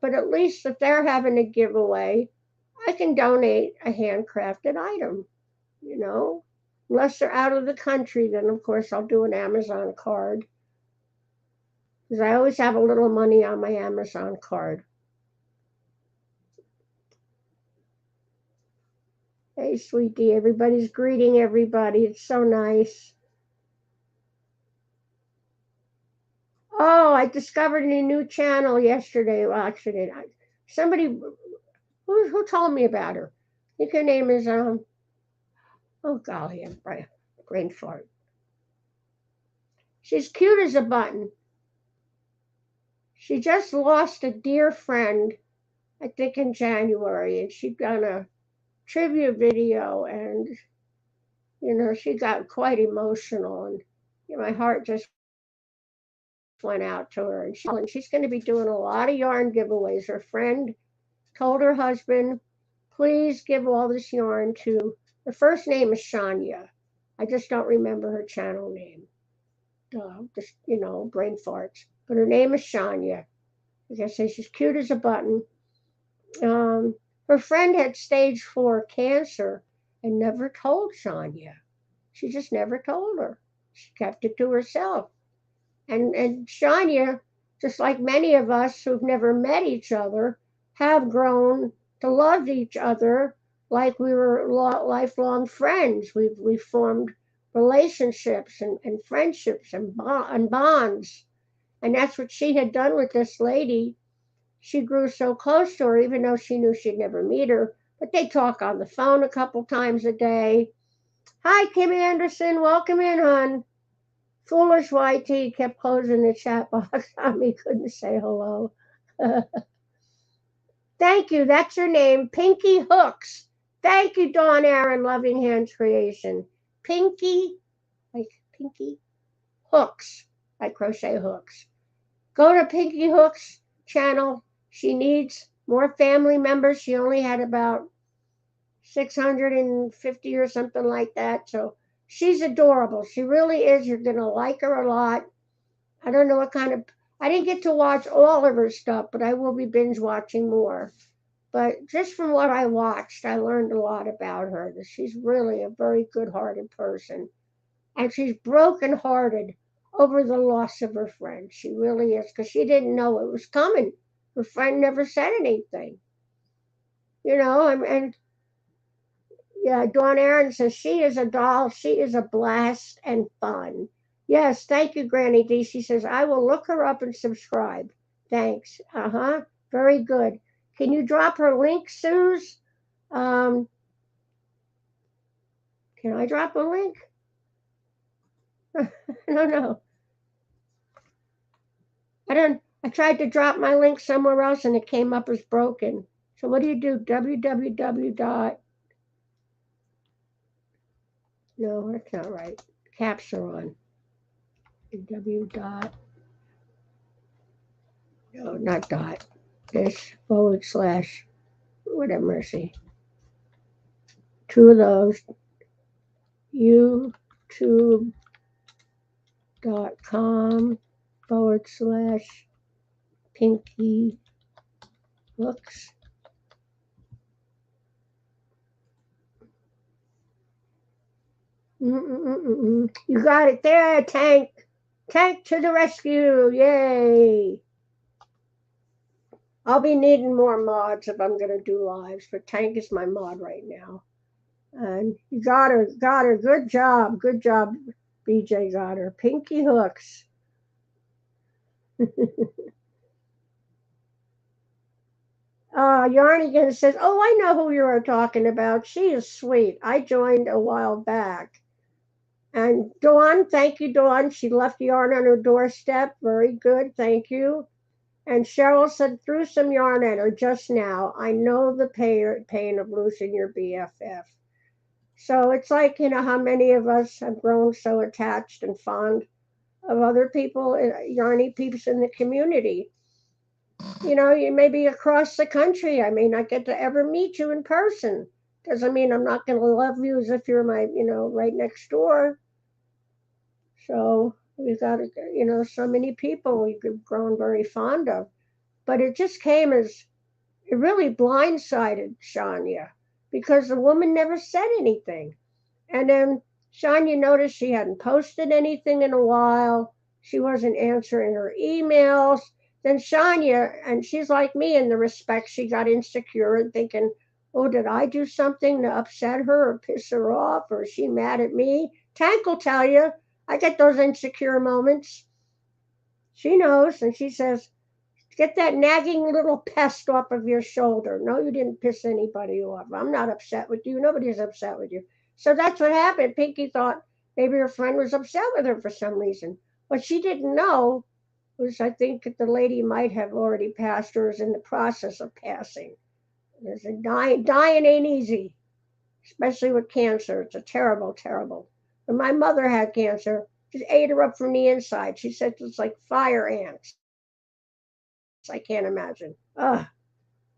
but at least if they're having a giveaway, I can donate a handcrafted item, Unless they're out of the country, then of course I'll do an Amazon card. Because I always have a little money on my Amazon card. Hey, sweetie, everybody's greeting everybody. It's so nice. Oh, I discovered a new channel yesterday. Well, actually, somebody who told me about her. I think her name is oh golly, I'm brain fart. She's cute as a button. She just lost a dear friend, I think in January, and she'd done a tribute video, and she got quite emotional, and my heart just went out to her. And she's going to be doing a lot of yarn giveaways. Her friend told her husband please give all this yarn to, the first name is Shania. I just don't remember her channel name. Just, brain farts. But her name is Shania. Like I say, she's cute as a button. Her friend had stage 4 cancer and never told Shania. She just never told her. She kept it to herself. And Shania, just like many of us who've never met each other, have grown to love each other like we were lifelong friends. We've formed relationships and friendships and bonds. And that's what she had done with this lady. She grew so close to her, even though she knew she'd never meet her. But they talk on the phone a couple times a day. Hi, Kim Anderson. Welcome in, hon. Foolish YT kept closing the chat box on me. Couldn't say hello. Thank you. That's your name. Pinky Hooks. Thank you, Dawn Aaron, Loving Hands Creation. Pinky, like Pinky Hooks, like crochet hooks. Go to Pinky Hooks channel. She needs more family members. She only had about 650 or something like that. So she's adorable. She really is. You're going to like her a lot. I don't know what kind of, I didn't get to watch all of her stuff, but I will be binge watching more. But just from what I watched, I learned a lot about her. That she's really a very good-hearted person. And she's broken-hearted over the loss of her friend. She really is, because she didn't know it was coming. Her friend never said anything. And yeah, Dawn Aaron says, she is a doll. She is a blast and fun. Yes, thank you, Granny D. She says, I will look her up and subscribe. Thanks. Very good. Can you drop her link, Suze? Can I drop a link? I don't know. I tried to drop my link somewhere else and it came up as broken. So what do you do? www. No, that's not right. Caps are on. W dot. No, not dot. This / what a mercy. Two of those. YouTube.com / Pinky Hooks. You got it there, Tank. Tank to the rescue. Yay. I'll be needing more mods if I'm going to do lives, but Tank is my mod right now. And you got her. Good job. BJ got her. Pinky Hooks. Yarnigan says, oh, I know who you are talking about. She is sweet. I joined a while back. And Dawn, thank you, Dawn. She left yarn on her doorstep. Very good. Thank you. And Cheryl said, threw some yarn at her just now. I know the pain of losing your BFF. So it's like, how many of us have grown so attached and fond of other people, yarny peeps in the community. You may be across the country. I may not get to ever meet you in person. Doesn't mean I'm not going to love you as if you're my, right next door. So we've got, so many people we've grown very fond of. But it just came as, it really blindsided Shania because the woman never said anything. And then Shania noticed she hadn't posted anything in a while. She wasn't answering her emails. Then Shania, and she's like me in the respect she got insecure and thinking, oh, did I do something to upset her or piss her off? Or is she mad at me? Tank will tell you, I get those insecure moments. She knows, and she says, get that nagging little pest off of your shoulder. No, you didn't piss anybody off. I'm not upset with you. Nobody's upset with you. So that's what happened. Pinky thought maybe her friend was upset with her for some reason. What she didn't know was, I think, that the lady might have already passed or is in the process of passing. There's a dying ain't easy, especially with cancer. It's a terrible, terrible. When my mother had cancer, just ate her up from the inside. She said it's like fire ants. I can't imagine.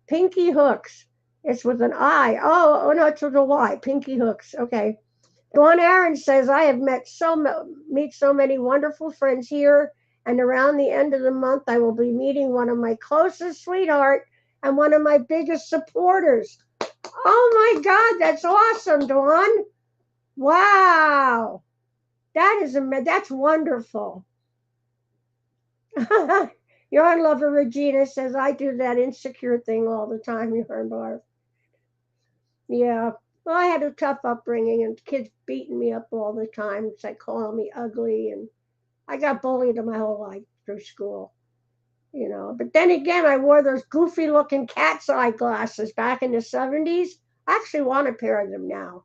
Pinky Hooks. It's with an I. Oh no, it's with a Y. Pinky hooks. Okay. Dawn Aaron says, I have meet so many wonderful friends here, and around the end of the month, I will be meeting one of my closest sweetheart and one of my biggest supporters. Oh my God, that's awesome, Dawn! Wow, that's wonderful. Yarn lover Regina says, I do that insecure thing all the time. Yarn bar. Yeah. Well, I had a tough upbringing, and kids beating me up all the time. It's like calling me ugly, and I got bullied my whole life through school, you know. But then again, I wore those goofy looking cat's eye glasses back in the 70s. I actually want a pair of them now.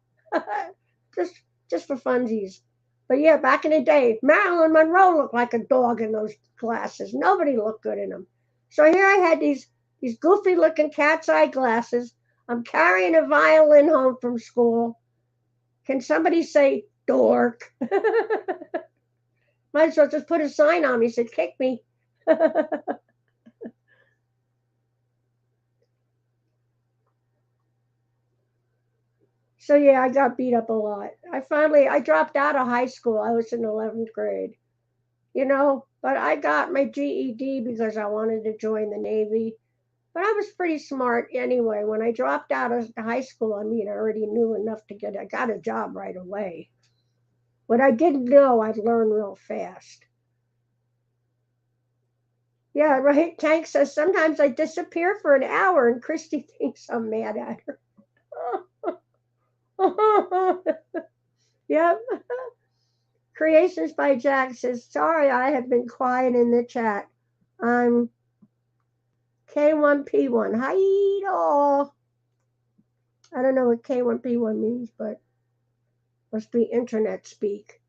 just just for funsies. But yeah, back in the day, Marilyn Monroe looked like a dog in those glasses. Nobody looked good in them. So here I had these goofy looking cat's eye glasses. I'm carrying a violin home from school. Can somebody say dork? Might as well just put a sign on me, said, kick me. So yeah, I got beat up a lot. I dropped out of high school. I was in 11th grade, you know, but I got my GED because I wanted to join the Navy. But I was pretty smart anyway. When I dropped out of high school, I mean, I already knew enough I got a job right away. What I didn't know, I'd learn real fast. Yeah, right. Tank says sometimes I disappear for an hour and Christy thinks I'm mad at her. Yep. Creations by Jack says, sorry I have been quiet in the chat. I'm K1P1. Hi all. I don't know what K1P1 means, but must be internet speak.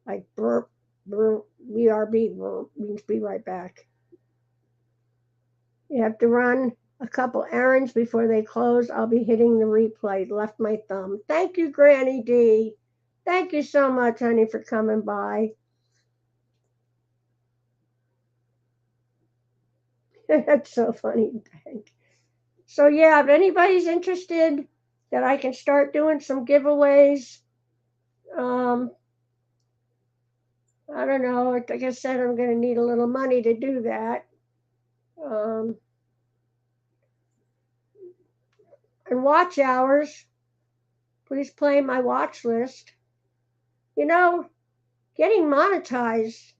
Like burp, burp, BRB, burp, means be right back. You have to run a couple errands before they close. I'll be hitting the replay. Left my thumb. Thank you, Granny D. Thank you so much, honey, for coming by. That's so funny. So yeah, if anybody's interested that I can start doing some giveaways, um, I don't know. Like I said, I'm going to need a little money to do that. Um, and watch hours. Please play my watch list. You know, getting monetized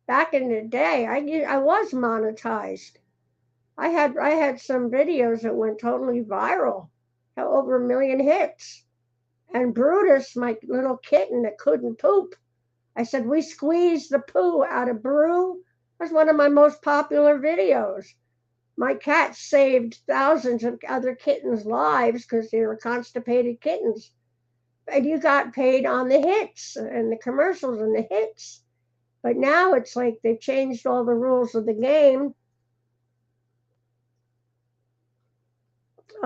back in the day, I was monetized. I had some videos that went totally viral, had over 1 million hits. And Brutus, my little kitten that couldn't poop, I said we squeezed the poo out of Brew. That's one of my most popular videos. My cat saved thousands of other kittens' lives because they were constipated kittens. And you got paid on the hits and the commercials and the hits. But now it's like they've changed all the rules of the game.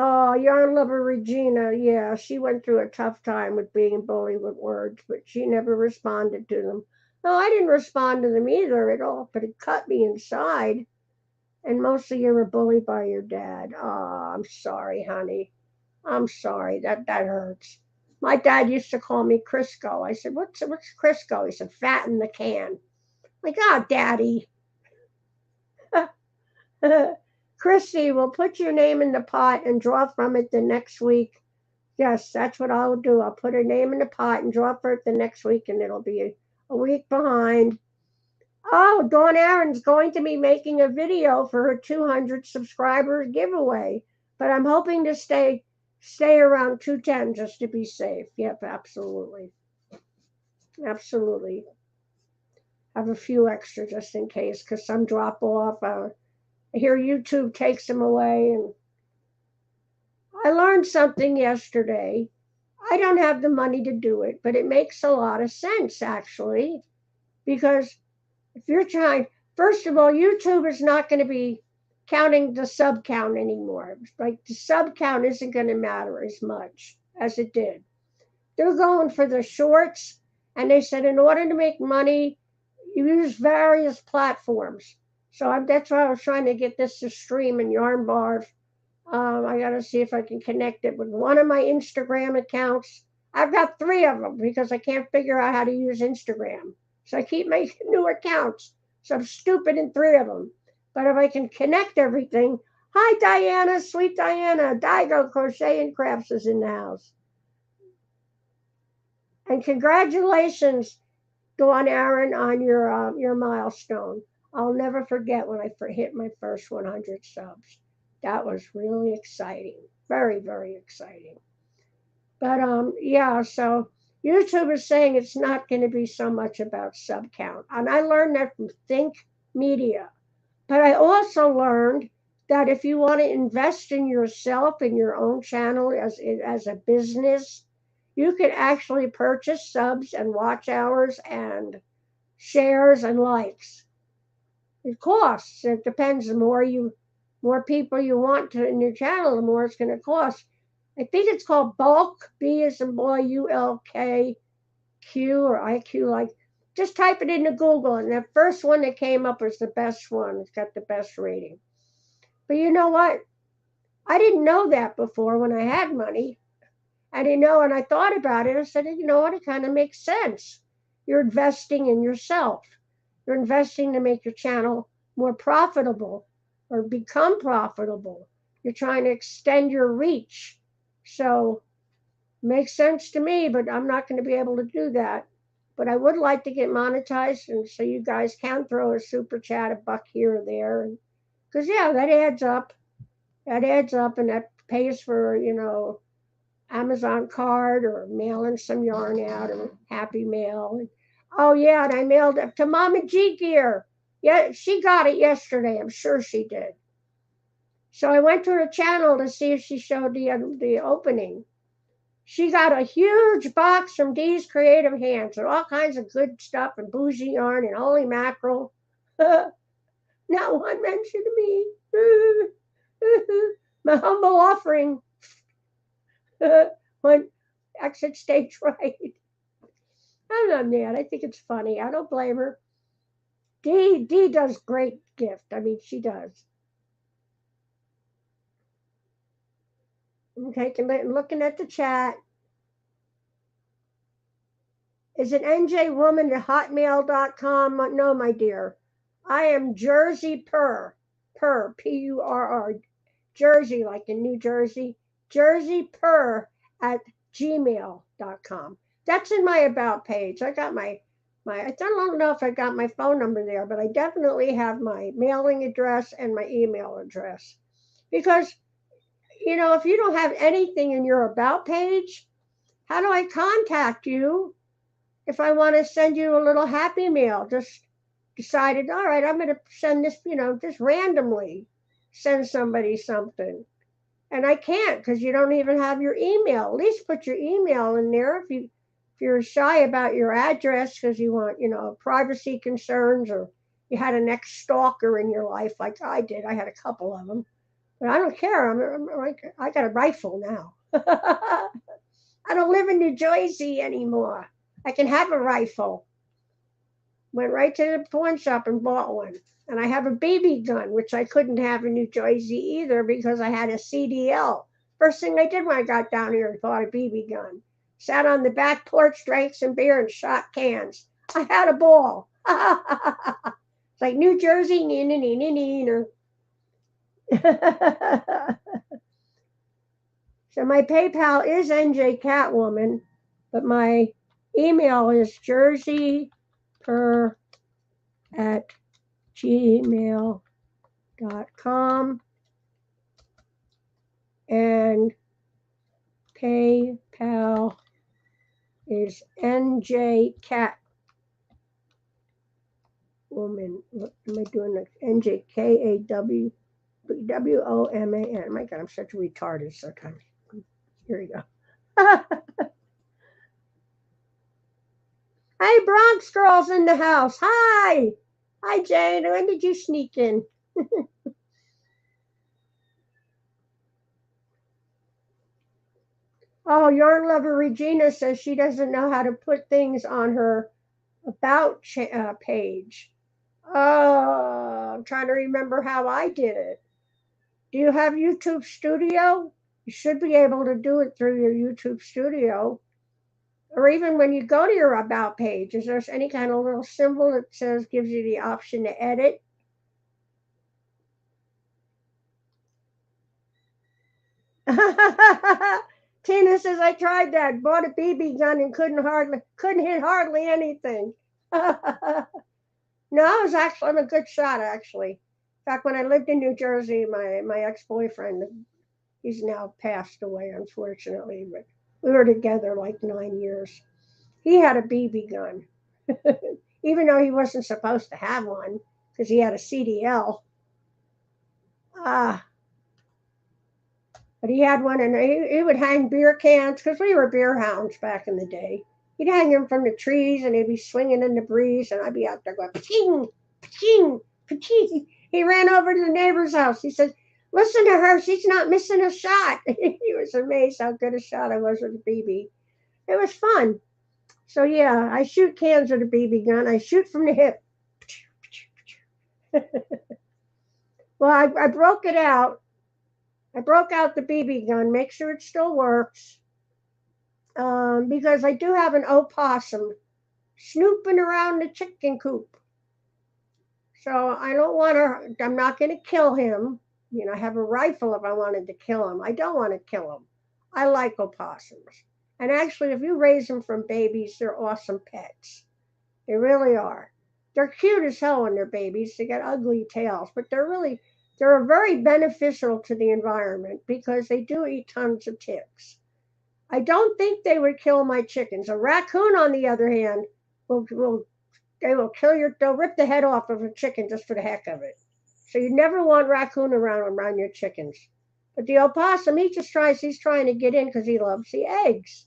Oh, yarn lover Regina, yeah, she went through a tough time with being bullied with words, but she never responded to them. No, I didn't respond to them either at all, but it cut me inside. And mostly you were bullied by your dad. Oh, I'm sorry, honey. I'm sorry. That hurts. My dad used to call me Crisco. I said, what's Crisco? He said, fat in the can. Like, oh, daddy. Christy, we'll put your name in the pot and draw from it the next week. Yes, that's what I'll do. I'll put her name in the pot and draw for it the next week, and it'll be a week behind. Oh, Dawn Aaron's going to be making a video for her 200 subscribers giveaway, but I'm hoping to stay around 210 just to be safe. Yep, absolutely. Absolutely. Have a few extra just in case, because some drop off. I hear YouTube takes them away. And I learned something yesterday. I don't have the money to do it, but it makes a lot of sense, actually, because if you're trying, first of all, YouTube is not going to be counting the sub count anymore. Like the sub count isn't going to matter as much as it did. They're going for the shorts, and they said in order to make money, you use various platforms. So that's why I was trying to get this to stream in Yarn Bar. I got to see if I can connect it with one of my Instagram accounts. I've got 3 of them because I can't figure out how to use Instagram. So I keep making new accounts. So I'm stupid in 3 of them. But if I can connect everything, hi Diana, sweet Diana, Daigo Crochet and Crafts is in the house. And congratulations, Dawn Aaron, on your milestone. I'll never forget when I hit my first 100 subs. That was really exciting, very very exciting. But yeah, so YouTube is saying it's not going to be so much about sub count, and I learned that from Think Media. But I also learned that if you want to invest in yourself in your own channel as a business, you can actually purchase subs and watch hours and shares and likes. It costs. It depends. More people you want to in your channel, the more it's going to cost. I think it's called bulk. B is in boy, ULKQ or IQ. Like, just type it into Google, and the first one that came up was the best one. It's got the best rating. But you know what? I didn't know that before when I had money. I didn't know, and I thought about it. I said, you know what? It kind of makes sense. You're investing in yourself. You're investing to make your channel more profitable or become profitable. You're trying to extend your reach. So, makes sense to me, but I'm not going to be able to do that. But I would like to get monetized, and so you guys can throw a super chat, $1 here or there. Because, yeah, that adds up. That adds up, and that pays for, Amazon card or mailing some yarn out or Happy Mail. Oh yeah, and I mailed it to Mama G Gear. Yeah, she got it yesterday. I'm sure she did. So I went to her channel to see if she showed the opening. She got a huge box from Dee's Creative Hands and all kinds of good stuff and bougie yarn and holy mackerel. Not one mention of me. My humble offering. When exit stage right. I'm not mad. I think it's funny. I don't blame her. Dee does great gift. I mean, she does. Okay, looking at the chat. Is it njwoman at hotmail.com? No, my dear. I am Jersey Purr. Purr, P-U-R-R. Jersey, like in New Jersey. Jersey Purr at gmail.com. That's in my about page. I got my I don't know if I got my phone number there, but I definitely have my mailing address and my email address. Because, if you don't have anything in your about page, how do I contact you if I want to send you a little happy mail? Just decided, all right, I'm going to send this, just randomly send somebody something. And I can't because you don't even have your email. At least put your email in there if you're shy about your address because you want, privacy concerns, or you had an ex-stalker in your life like I did. I had a couple of them. But I don't care. I got a rifle now. I don't live in New Jersey anymore. I can have a rifle. Went right to the pawn shop and bought one. And I have a BB gun, which I couldn't have in New Jersey either because I had a CDL. First thing I did when I got down here and bought a BB gun. Sat on the back porch, drank some beer, and shot cans. I had a ball. It's like New Jersey, So my PayPal is NJ Catwoman, but my email is jerseyper@gmail.com, and PayPal is NJ Catwoman. What am I doing? NJKAWWOMAN. My God, I'm such a retarded sometimes. Here we go. Hey, Bronx girls in the house. Hi. Hi, Jane. When did you sneak in? Oh, Yarn Lover Regina says she doesn't know how to put things on her about page. Oh, I'm trying to remember how I did it. Do you have YouTube Studio? You should be able to do it through your YouTube Studio. Or even when you go to your About page, is there any kind of little symbol that says, gives you the option to edit? Tina says, I tried that, bought a BB gun and couldn't hit hardly anything. No, I'm a good shot actually. In fact, when I lived in New Jersey, my ex-boyfriend, he's now passed away, unfortunately, but we were together like 9 years. He had a BB gun, even though he wasn't supposed to have one because he had a CDL. Ah, but he had one, and he would hang beer cans because we were beer hounds back in the day. He'd hang them from the trees, and they'd be swinging in the breeze, and I'd be out there going, pa-ching, pa-ching, pa-ching. He ran over to the neighbor's house. He said, listen to her. She's not missing a shot. He was amazed how good a shot I was with a BB. It was fun. So, yeah, I shoot cans with a BB gun. I shoot from the hip. Well, I broke it out. I broke out the BB gun, make sure it still works, because I do have an opossum snooping around the chicken coop. So I don't want to, I'm not going to kill him. You know, I have a rifle if I wanted to kill him. I don't want to kill him. I like opossums. And actually, if you raise them from babies, they're awesome pets. They really are. They're cute as hell when they're babies. They got ugly tails, but they're very beneficial to the environment because they do eat tons of ticks. I don't think they would kill my chickens. A raccoon, on the other hand, will they'll rip the head off of a chicken just for the heck of it. So you never want raccoon around your chickens. But the opossum, he's trying to get in because he loves the eggs.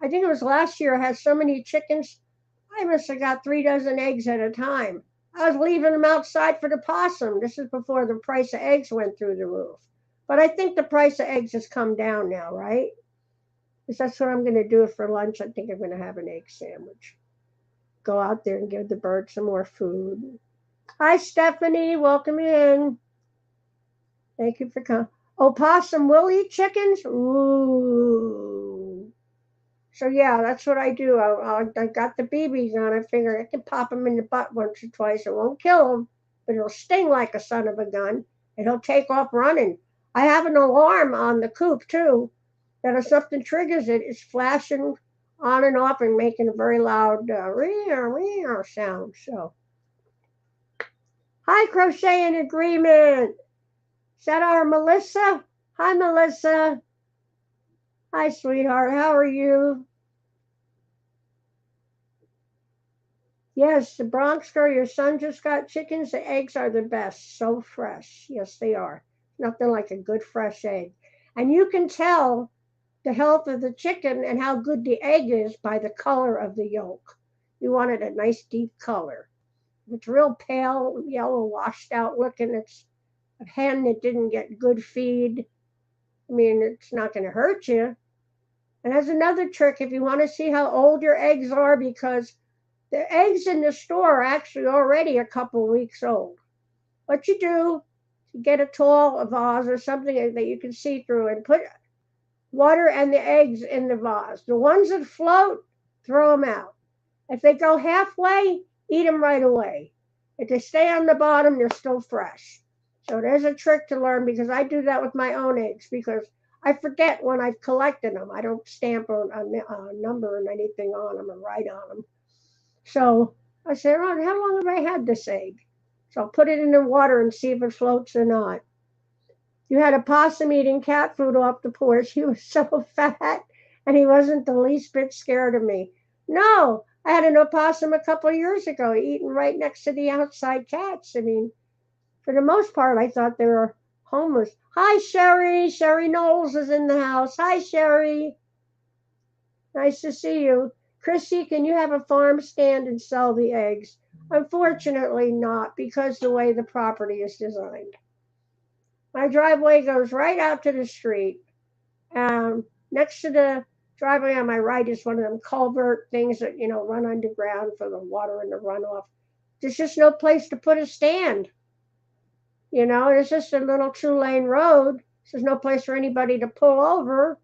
I think it was last year I had so many chickens, I must have got 3 dozen eggs at a time. I was leaving them outside for the possum. This is before the price of eggs went through the roof. But I think the price of eggs has come down now, right? Because that's what I'm going to do for lunch. I think I'm going to have an egg sandwich. Go out there and give the birds some more food. Hi, Stephanie. Welcome in. Thank you for coming. Opossum will eat chickens? Ooh. So, yeah, that's what I do. I got the BBs on. I figure I can pop them in the butt once or twice. It won't kill him, but it'll sting like a son of a gun, and he'll take off running. I have an alarm on the coop, too, that if something triggers it, it's flashing on and off and making a very loud sound. So, hi, Crochet in Agreement. Is that our Melissa? Hi, Melissa. Hi, sweetheart. How are you? Yes, the Bronx girl, your son just got chickens. The eggs are the best. So fresh. Yes, they are. Nothing like a good fresh egg. And you can tell the health of the chicken and how good the egg is by the color of the yolk. You want it a nice deep color. If it's real pale, yellow, washed out looking, it's a hen that didn't get good feed. I mean, it's not going to hurt you. And that's another trick if you want to see how old your eggs are, because the eggs in the store are actually already a couple weeks old. What you do, you get a tall vase or something that you can see through and put water and the eggs in the vase. The ones that float, throw them out. If they go halfway, eat them right away. If they stay on the bottom, they're still fresh. So there's a trick to learn, because I do that with my own eggs, because I forget when I've collected them. I don't stamp a number or anything on them and write on them. So I said, oh, how long have I had this egg? So I'll put it in the water and see if it floats or not. You had a possum eating cat food off the porch. He was so fat, and he wasn't the least bit scared of me. No, I had an opossum a couple of years ago eating right next to the outside cats. I mean, for the most part, I thought they were homeless. Hi, Sherry. Sherry Knowles is in the house. Hi, Sherry. Nice to see you. Chrissy, can you have a farm stand and sell the eggs? Unfortunately not, because the way the property is designed. My driveway goes right out to the street. Next to the driveway on my right is one of them culvert things that, run underground for the water and the runoff. There's just no place to put a stand. You know, it's just a little 2-lane road. There's no place for anybody to pull over.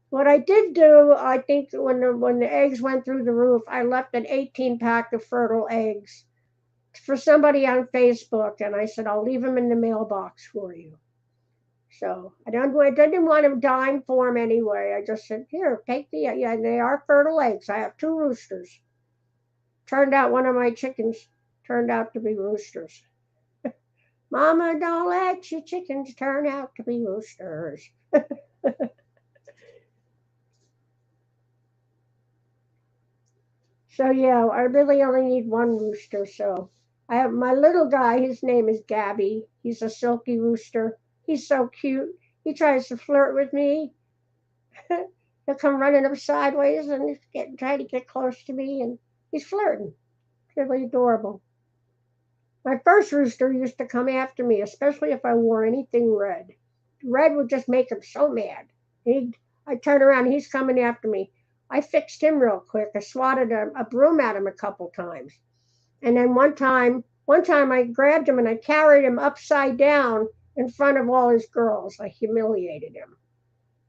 What I did do, I think, when the eggs went through the roof, I left an 18-pack of fertile eggs for somebody on Facebook, and I said I'll leave them in the mailbox for you. So I didn't want a dime for them anyway. I just said, here, take the, yeah, they are fertile eggs. I have 2 roosters. Turned out one of my chickens turned out to be roosters. Mama, don't let your chickens turn out to be roosters. So yeah, I really only need 1 rooster. So I have my little guy. His name is Gabby. He's a silky rooster. He's so cute. He tries to flirt with me. He'll come running up sideways and try to get close to me, and he's flirting. It's really adorable. My first rooster used to come after me, especially if I wore anything red. Red would just make him so mad. I'd turn around, he's coming after me. I fixed him real quick. I swatted a broom at him a couple times. And then one time I grabbed him and I carried him upside down in front of all his girls. I humiliated him.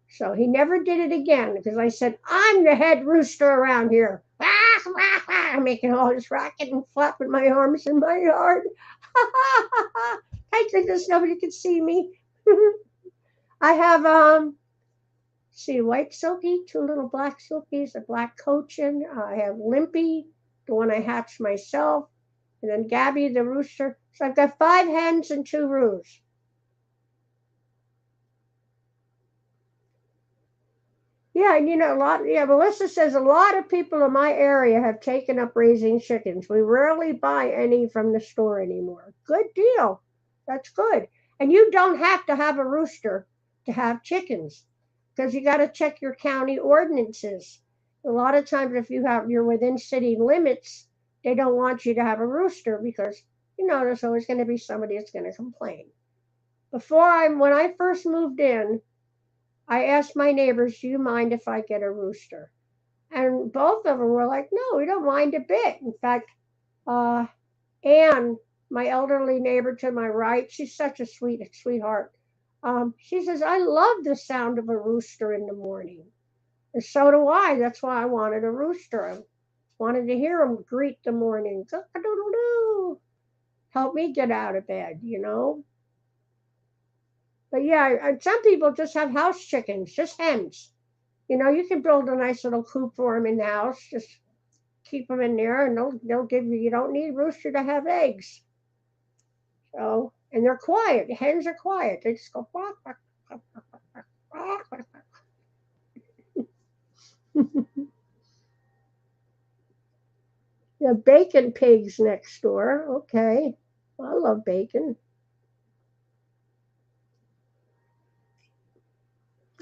So he never did it again because I said, I'm the head rooster around here. I'm making all this racket and flapping my arms in my yard. Thank goodness nobody could see me. I have see white silky, 2 little black silkies, a black cochin. I have Limpy, the one I hatched myself, and then Gabby the rooster. So I've got 5 hens and 2 roos. Yeah, and Melissa says a lot of people in my area have taken up raising chickens. We rarely buy any from the store anymore. Good deal. That's good. And you don't have to have a rooster to have chickens because you got to check your county ordinances. A lot of times if you're within city limits, they don't want you to have a rooster because there's always going to be somebody that's going to complain. When I first moved in, I asked my neighbors, do you mind if I get a rooster? And both of them were like, no, we don't mind a bit. In fact, uh, Anne, my elderly neighbor to my right, she's such a sweetheart. She says, I love the sound of a rooster in the morning. And so do I. That's why I wanted a rooster. I wanted to hear them greet the morning. Help me get out of bed. But yeah, some people just have house chickens, just hens. You can build a nice little coop for them in the house. Just keep them in there, and they'll give you. You don't need rooster to have eggs. So, and they're quiet. Hens are quiet. They just go quack, quack, quack, quack, quack, quack, quack. The bacon pigs next door. Okay, well, I love bacon.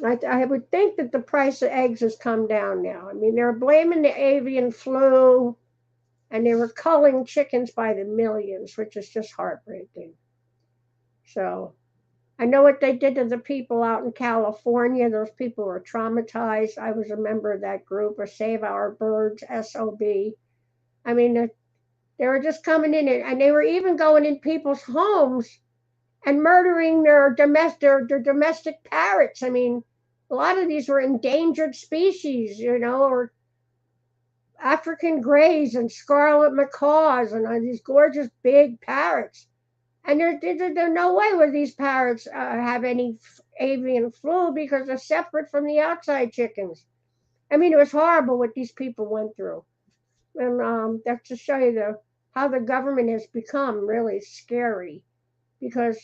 I would think that the price of eggs has come down now. I mean, they're blaming the avian flu, and they were culling chickens by the millions, which is just heartbreaking. So I know what they did to the people out in California. Those people were traumatized. I was a member of that group, or Save Our Birds, SOB. I mean, they were just coming in, and they were even going in people's homes and murdering their domestic parrots. I mean, a lot of these were endangered species, or African greys and scarlet macaws and these gorgeous big parrots. And there's no way would these parrots have any avian flu because they're separate from the outside chickens. I mean, it was horrible what these people went through. And that's to show you how the government has become really scary because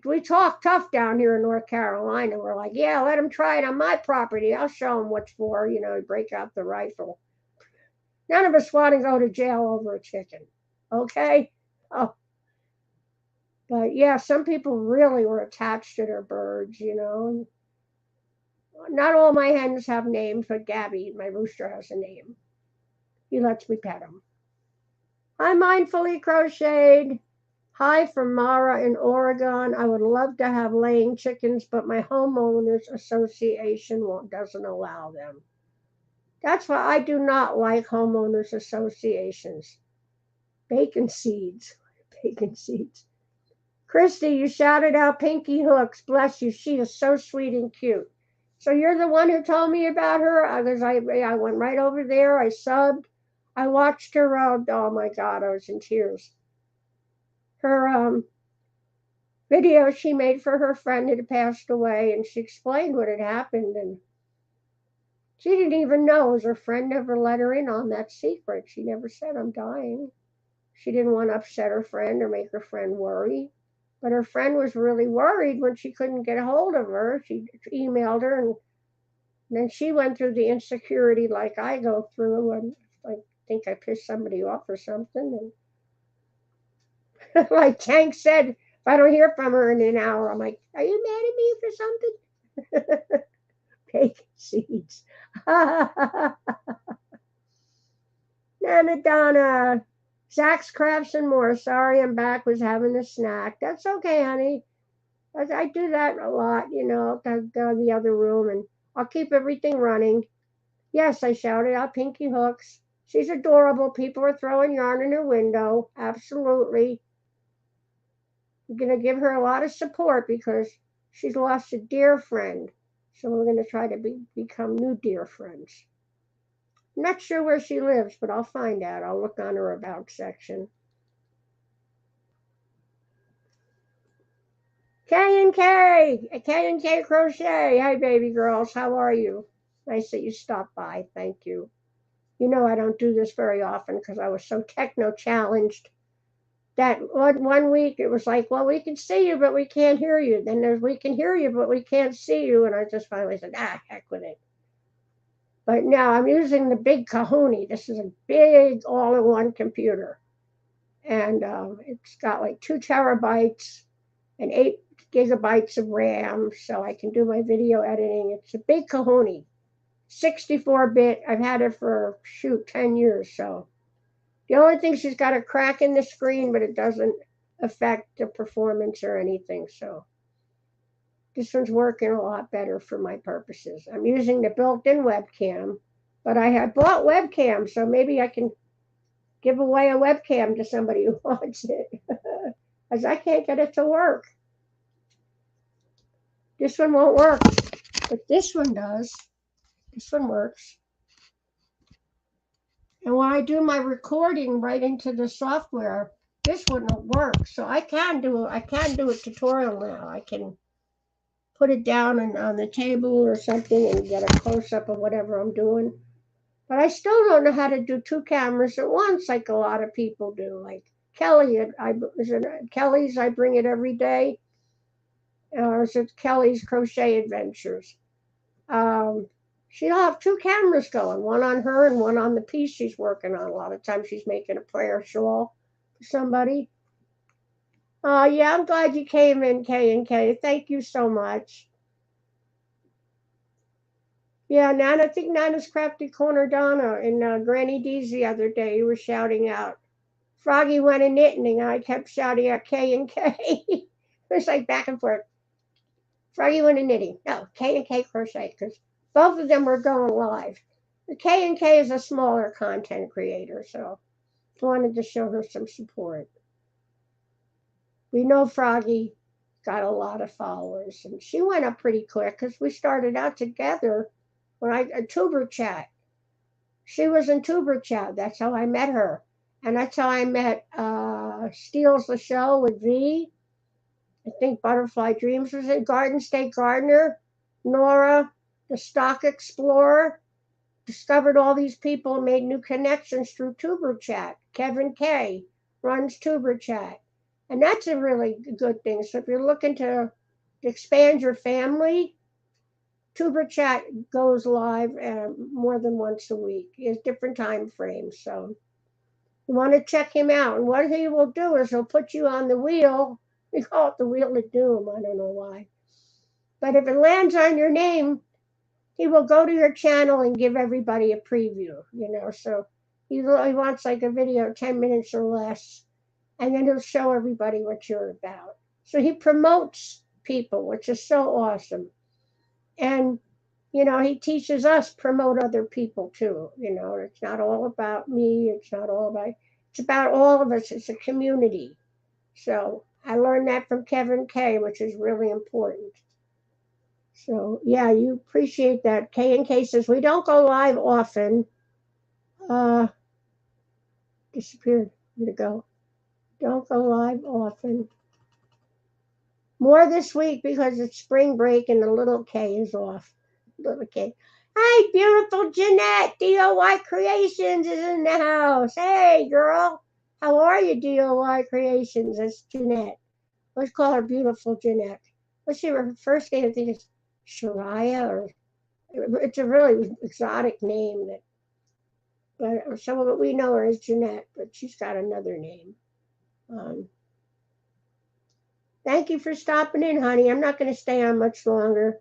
we talk tough down here in North Carolina. We're like, yeah, let them try it on my property. I'll show them what's for. Break out the rifle. None of us want to go to jail over a chicken. Okay? Oh, but yeah, some people really were attached to their birds. Not all my hens have names, but Gabby, my rooster, has a name. He lets me pet him. Hi, Mindfully Crocheted. Hi from Mara in Oregon. I would love to have laying chickens, but my homeowners association doesn't allow them. That's why I do not like homeowners associations. Bacon seeds. Bacon seeds. Christy, you shouted out Pinky Hooks. Bless you. She is so sweet and cute. So you're the one who told me about her? I went right over there. I subbed. I watched her. Oh my God, I was in tears. Her video she made for her friend that had passed away, and she explained what had happened, and she didn't even know, as her friend never let her in on that secret. She never said, I'm dying. She didn't want to upset her friend or make her friend worry. But her friend was really worried when she couldn't get a hold of her. She emailed her, and then she went through the insecurity like I go through, and I think I pissed somebody off or something. And like Tank said, if I don't hear from her in an hour, I'm like, are you mad at me for something? Bacon seeds. Nana Donna. Zach's Crafts and More. Sorry, I'm back. Was having a snack. That's okay, honey. I do that a lot, I go to the other room and I'll keep everything running. Yes, I shouted out Pinky Hooks. She's adorable. People are throwing yarn in her window. Absolutely. I'm going to give her a lot of support because she's lost a dear friend. So we're going to try to become new dear friends. I'm not sure where she lives, but I'll find out. I'll look on her about section. K&K Crochet. Hi, baby girls. How are you? Nice that you stopped by. Thank you. You know I don't do this very often because I was so techno challenged. That one week it was like, well, we can see you, but we can't hear you. Then there's we can hear you, but we can't see you. And I just finally said, heck with it. But now I'm using the big Kahuni. This is a big all-in-one computer. And it's got like 2 terabytes and 8 gigabytes of RAM, so I can do my video editing. It's a big Kahuni. 64-bit. I've had it for, 10 years, so. The only thing, she's got a crack in the screen, but it doesn't affect the performance or anything, so. This one's working a lot better for my purposes. I'm using the built-in webcam, but I had bought webcam, so maybe I can give away a webcam to somebody who wants it, because I can't get it to work. This one won't work, but this one does. This one works. And when I do my recording right into the software, this wouldn't work. So I can do a tutorial now. I can put it down on the table or something and get a close-up of whatever I'm doing. But I still don't know how to do 2 cameras at once like a lot of people do. Like Kelly, is it Kelly's I Bring It Every Day? Or is it Kelly's Crochet Adventures? She'll have 2 cameras going, one on her and one on the piece she's working on. A lot of times she's making a prayer shawl for somebody. Yeah, I'm glad you came in, K&K. Thank you so much. Yeah, Nana, I think Nana's Crafty Corner Donna and Granny D's the other day. You were shouting out. Froggy went a knitting, and I kept shouting out K&K. It was like back and forth. Froggy went a knitting. No, K&K Crochet, because both of them were going live. The K&K is a smaller content creator, so I wanted to show her some support. We know Froggy got a lot of followers, and she went up pretty quick because we started out together when a Tuber Chat. She was in Tuber Chat. That's how I met her. And that's how I met Steals the Show with V. I think Butterfly Dreams was in Garden State Gardener, Nora, the Stock Explorer, discovered all these people and made new connections through Tuber Chat. Kevin K runs Tuber Chat. And that's a really good thing. So if you're looking to expand your family, Tuber Chat goes live more than once a week. He has different time frames. So you want to check him out. And what he will do is he'll put you on the wheel. We call it the Wheel of Doom. I don't know why. But if it lands on your name, he will go to your channel and give everybody a preview, So he wants like a video, 10 minutes or less, and then he'll show everybody what you're about. So he promotes people, which is so awesome. And, he teaches us promote other people too. It's not all about me. It's about all of us. It's a community. So I learned that from Kevin K, which is really important. So yeah, you appreciate that. K and K says we don't go live often. Uh, disappeared. Where'd it go? Don't go live often. More this week because it's spring break and the little K is off. Little K. Hi, beautiful Jeanette. DOY Creations is in the house. Hey, girl. How are you, DOY Creations? That's Jeanette. Let's call her beautiful Jeanette. Let's see, her first name, I think is Shariah, or it's a really exotic name. But some of it we know her as Jeanette, but she's got another name. Um, Thank you for stopping in, honey. I'm not going to stay on much longer.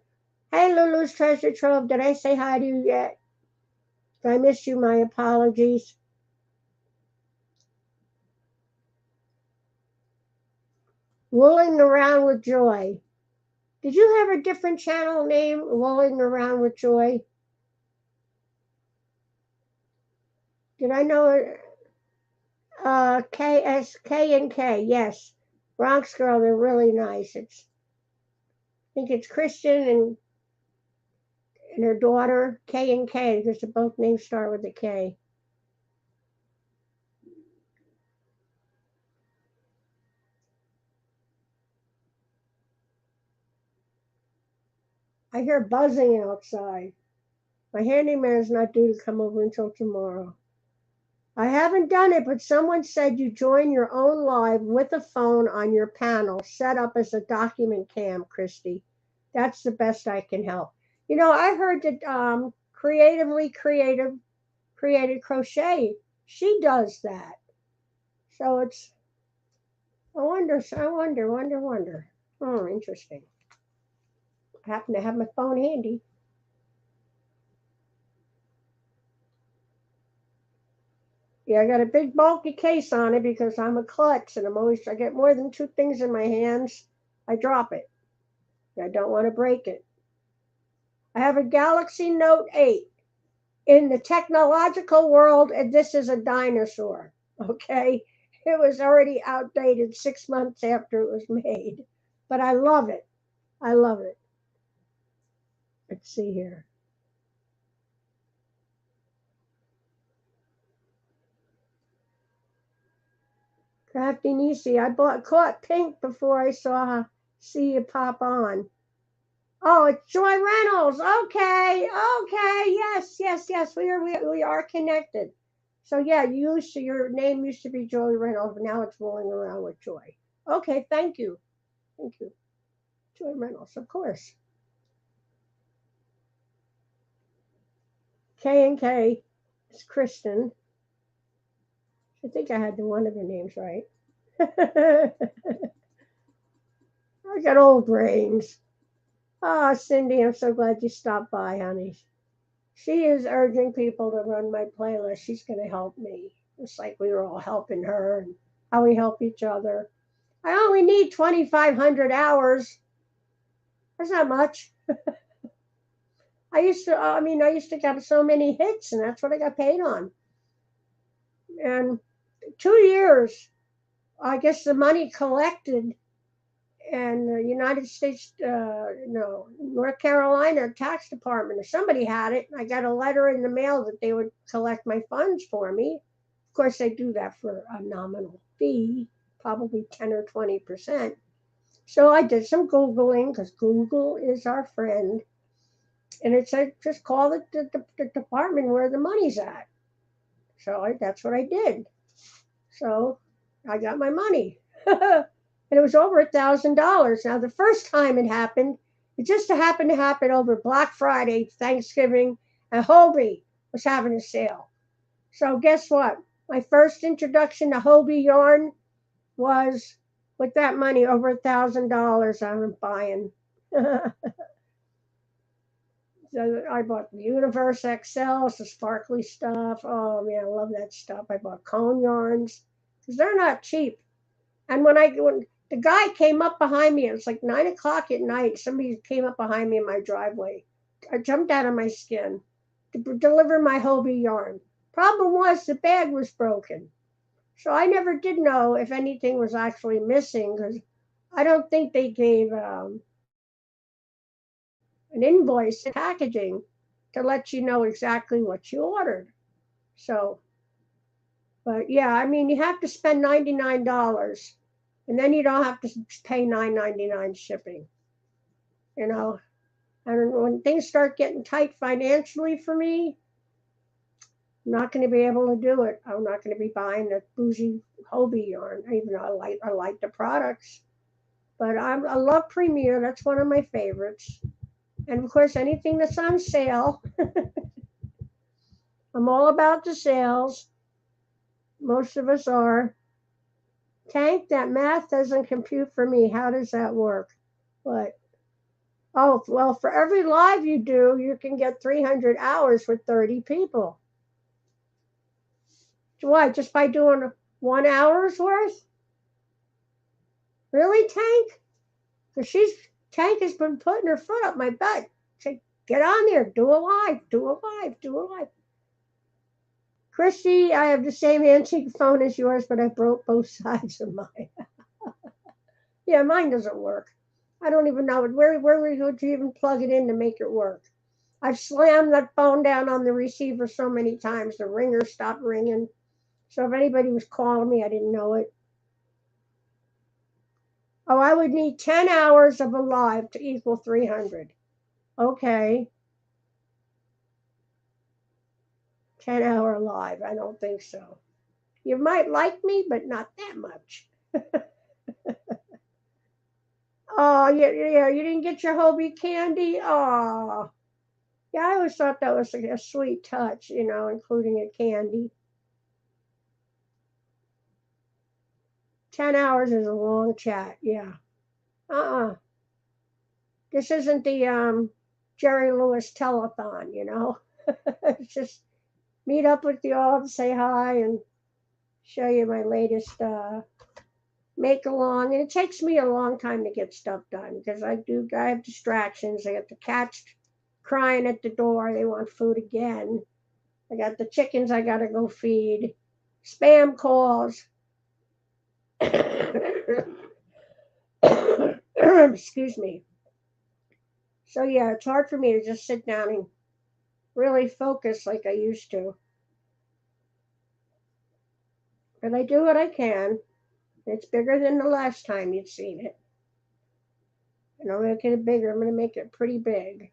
Hey, Lulu's Treasure Trove. Did I say hi to you yet? If I missed you, my apologies. Wooling Around with Joy. Did you have a different channel name, Wooling Around with Joy? Did I know it? K and K, yes. Bronx Girl, they're really nice. I think it's Christian and her daughter, K and K, because both names start with a K. I hear buzzing outside. My handyman's not due to come over until tomorrow. I haven't done it, but someone said you join your own live with a phone on your panel set up as a document cam, Christy. That's the best I can help. I heard that Created Crochet, she does that. So it's, I wonder. Interesting. I happen to have my phone handy. Yeah, I got a big bulky case on it because I'm a klutz and I get more than two things in my hands, I drop it. I don't want to break it. I have a Galaxy Note 8. In the technological world, and this is a dinosaur, okay? It was already outdated 6 months after it was made, but I love it. I love it. Let's see here. Crafty Nisi, caught pink before I see you pop on. Oh, it's Joy Reynolds. Okay. Yes. We are connected. So yeah, your name used to be Joy Reynolds, but now it's Rolling Around with Joy. Okay, thank you. Joy Reynolds, of course. K and K is Kristen. I think I had one of the names right. I got old brains. Oh, Cindy, I'm so glad you stopped by, honey. She is urging people to run my playlist. She's going to help me. It's like we were all helping her and how we help each other. I only need 2,500 hours. That's not much. I used to get so many hits, and that's what I got paid on. And 2 years, I guess the money collected, and the United States, no, North Carolina tax department, or somebody had it. I got a letter in the mail that they would collect my funds for me. Of course, they do that for a nominal fee, probably 10 or 20%. So I did some Googling because Google is our friend. And it said, just call the department where the money's at. So that's what I did. So I got my money. And it was over $1,000. Now, the first time it happened, it just happened to happen over Black Friday, Thanksgiving, and Hobie was having a sale. So guess what? My first introduction to Hobie yarn was with that money, over $1,000 I'm buying. So I bought the Universe XLs, the sparkly stuff. Oh man, I love that stuff. I bought cone yarns because they're not cheap. And when the guy came up behind me, it was like 9 o'clock at night. Somebody came up behind me in my driveway. I jumped out of my skin to deliver my Hobie yarn. Problem was the bag was broken, so I never did know if anything was actually missing because I don't think they gave an invoice in packaging to let you know exactly what you ordered. So, but yeah, I mean, you have to spend $99, and then you don't have to pay $9.99 shipping. You know, and when things start getting tight financially for me, I'm not going to be able to do it. I'm not going to be buying the bougie Hobie yarn, even though I like the products. But I love Premier. That's one of my favorites. And of course, anything that's on sale. I'm all about the sales. Most of us are. Tank, that math doesn't compute for me. How does that work? But oh, well, for every live you do, you can get 300 hours with 30 people. Why? Just by doing 1 hour's worth? Really, Tank? Because Tank has been putting her foot up my butt. Say, get on there, do a live, do a live, do a live. Christy, I have the same antique phone as yours, but I broke both sides of mine. Yeah, mine doesn't work. I don't even know where would you even plug it in to make it work. I've slammed that phone down on the receiver so many times the ringer stopped ringing. So if anybody was calling me, I didn't know it. Oh, I would need 10 hours of a live to equal 300. Okay. 10-hour live. I don't think so. You might like me, but not that much. Oh, yeah, you didn't get your Hobie candy? Oh. Yeah, I always thought that was a sweet touch, including a candy. 10 hours is a long chat, yeah. Uh-uh. This isn't the Jerry Lewis telethon. It's just meet up with you all to say hi and show you my latest make along. And it takes me a long time to get stuff done because I have distractions. I got the cats crying at the door, they want food again. I got the chickens I gotta go feed. Spam calls. Excuse me. So yeah, it's hard for me to just sit down and really focus like I used to. But I do what I can. It's bigger than the last time you'd seen it. And I'm making it bigger. I'm going to make it pretty big.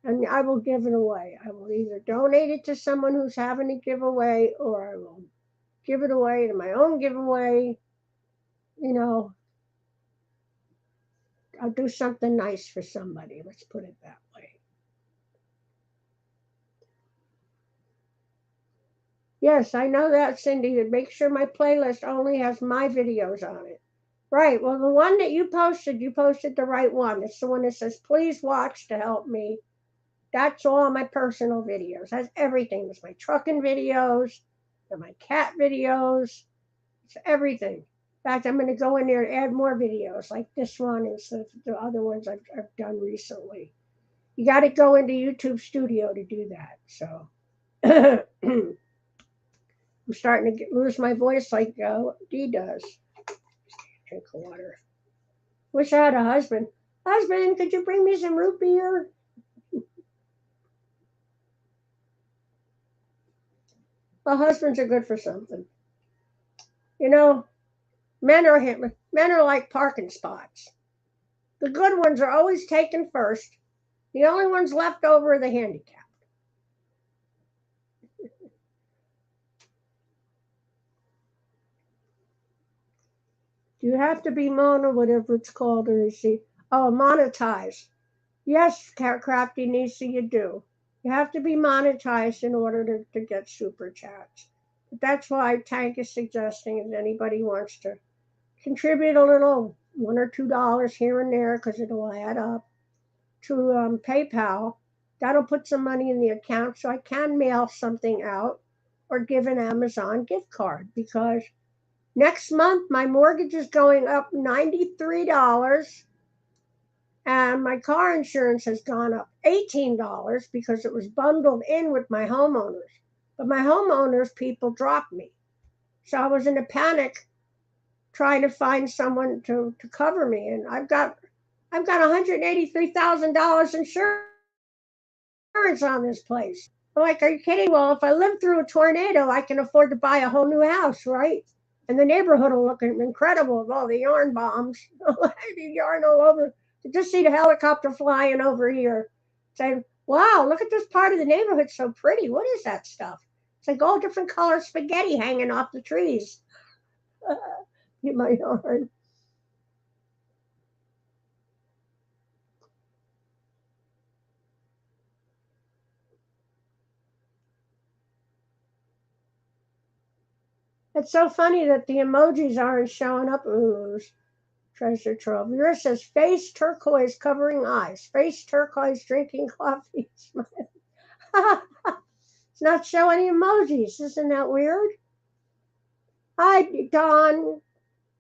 And I will give it away. I will either donate it to someone who's having a giveaway or I will give it away to my own giveaway. You know, I'll do something nice for somebody. Let's put it that way. Yes, I know that, Cindy. Make sure my playlist only has my videos on it. Right. Well, the one that you posted the right one. It's the one that says, please watch to help me. That's all my personal videos. That's everything. It's my trucking videos, and my cat videos. It's everything. In fact, I'm going to go in there and add more videos like this one instead of the other ones I've done recently. You got to go into YouTube Studio to do that. So I'm starting to lose my voice like Dee does. Drink of water. Wish I had a husband. Husband, could you bring me some root beer? Well, husbands are good for something. You know, men are like parking spots. The good ones are always taken first. The only ones left over are the handicapped. You have to be mono, whatever it's called, or is he? Oh, monetize. Yes, Crafty Nisa, you do. You have to be monetized in order to get super chats. But that's why Tank is suggesting if anybody wants to contribute a little, $1 or $2 here and there, because it'll add up to PayPal. That'll put some money in the account so I can mail something out or give an Amazon gift card because next month my mortgage is going up $93 and my car insurance has gone up $18 because it was bundled in with my homeowners. But my homeowners people dropped me. So I was in a panic trying to find someone to cover me, and I've got $183,000 insurance on this place. I'm like, are you kidding? Well, if I live through a tornado, I can afford to buy a whole new house, right? And the neighborhood will look incredible with all the yarn bombs, yarn all over. To just see the helicopter flying over here, saying, "Wow, look at this part of the neighborhood, so pretty. What is that stuff?" It's like all different color spaghetti hanging off the trees in my yard. It's so funny that the emojis aren't showing up. Ooh, treasure trove. Yours says face turquoise covering eyes, face turquoise drinking coffee. It's not showing any emojis. Isn't that weird? Hi, Dawn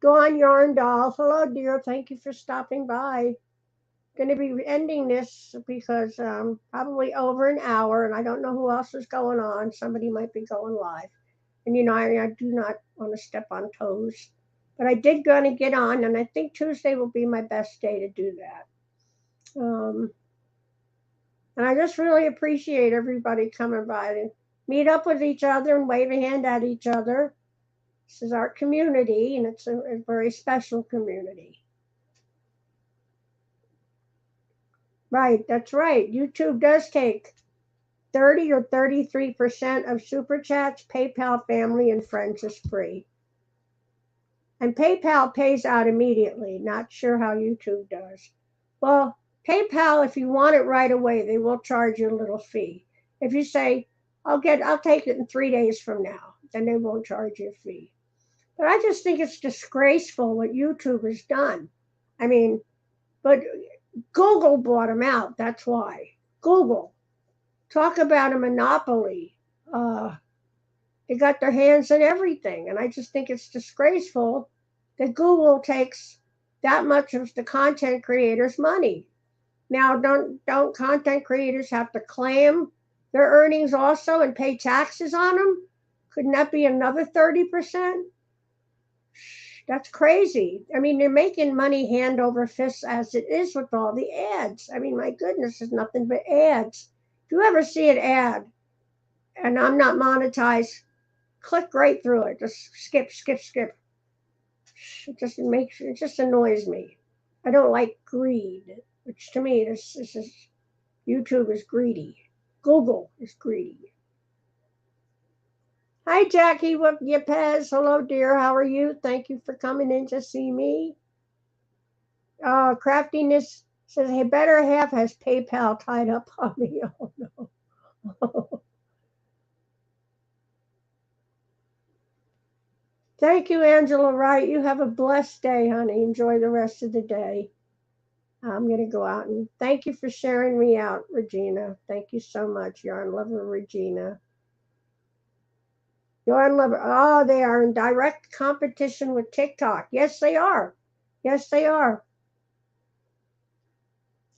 Yarn Doll. Hello, dear. Thank you for stopping by. Going to be ending this because probably over an hour, and I don't know who else is going on. Somebody might be going live. And I do not want to step on toes. But I did going to get on, and I think Tuesday will be my best day to do that. And I just really appreciate everybody coming by and meet up with each other and wave a hand at each other. This is our community, and it's a very special community. Right, that's right. YouTube does take 30 or 33% of super chats. PayPal family and friends is free. And PayPal pays out immediately. Not sure how YouTube does. Well, PayPal, if you want it right away, they will charge you a little fee. If you say, I'll take it in 3 days from now, then they won't charge you a fee. But I just think it's disgraceful what YouTube has done. I mean, but Google bought them out. That's why. Google. Talk about a monopoly. They got their hands in everything. And I just think it's disgraceful that Google takes that much of the content creators' money. Now, don't content creators have to claim their earnings also and pay taxes on them? Couldn't that be another 30%? That's crazy. I mean, they're making money hand over fist as it is with all the ads. I mean, my goodness, it's nothing but ads. If you ever see an ad and I'm not monetized, click right through it. Just skip, skip, skip. It just annoys me. I don't like greed, which to me this is YouTube is greedy. Google is greedy. Hi Jackie Yepes. Hello dear. How are you? Thank you for coming in to see me. Craftiness says, hey, better half has PayPal tied up on me. Oh no. Thank you, Angela Wright. You have a blessed day, honey. Enjoy the rest of the day. I'm going to go out and thank you for sharing me out, Regina. Thank you so much, Yarn Lover Regina. Yarn Lover, oh, they are in direct competition with TikTok. Yes, they are. Yes, they are.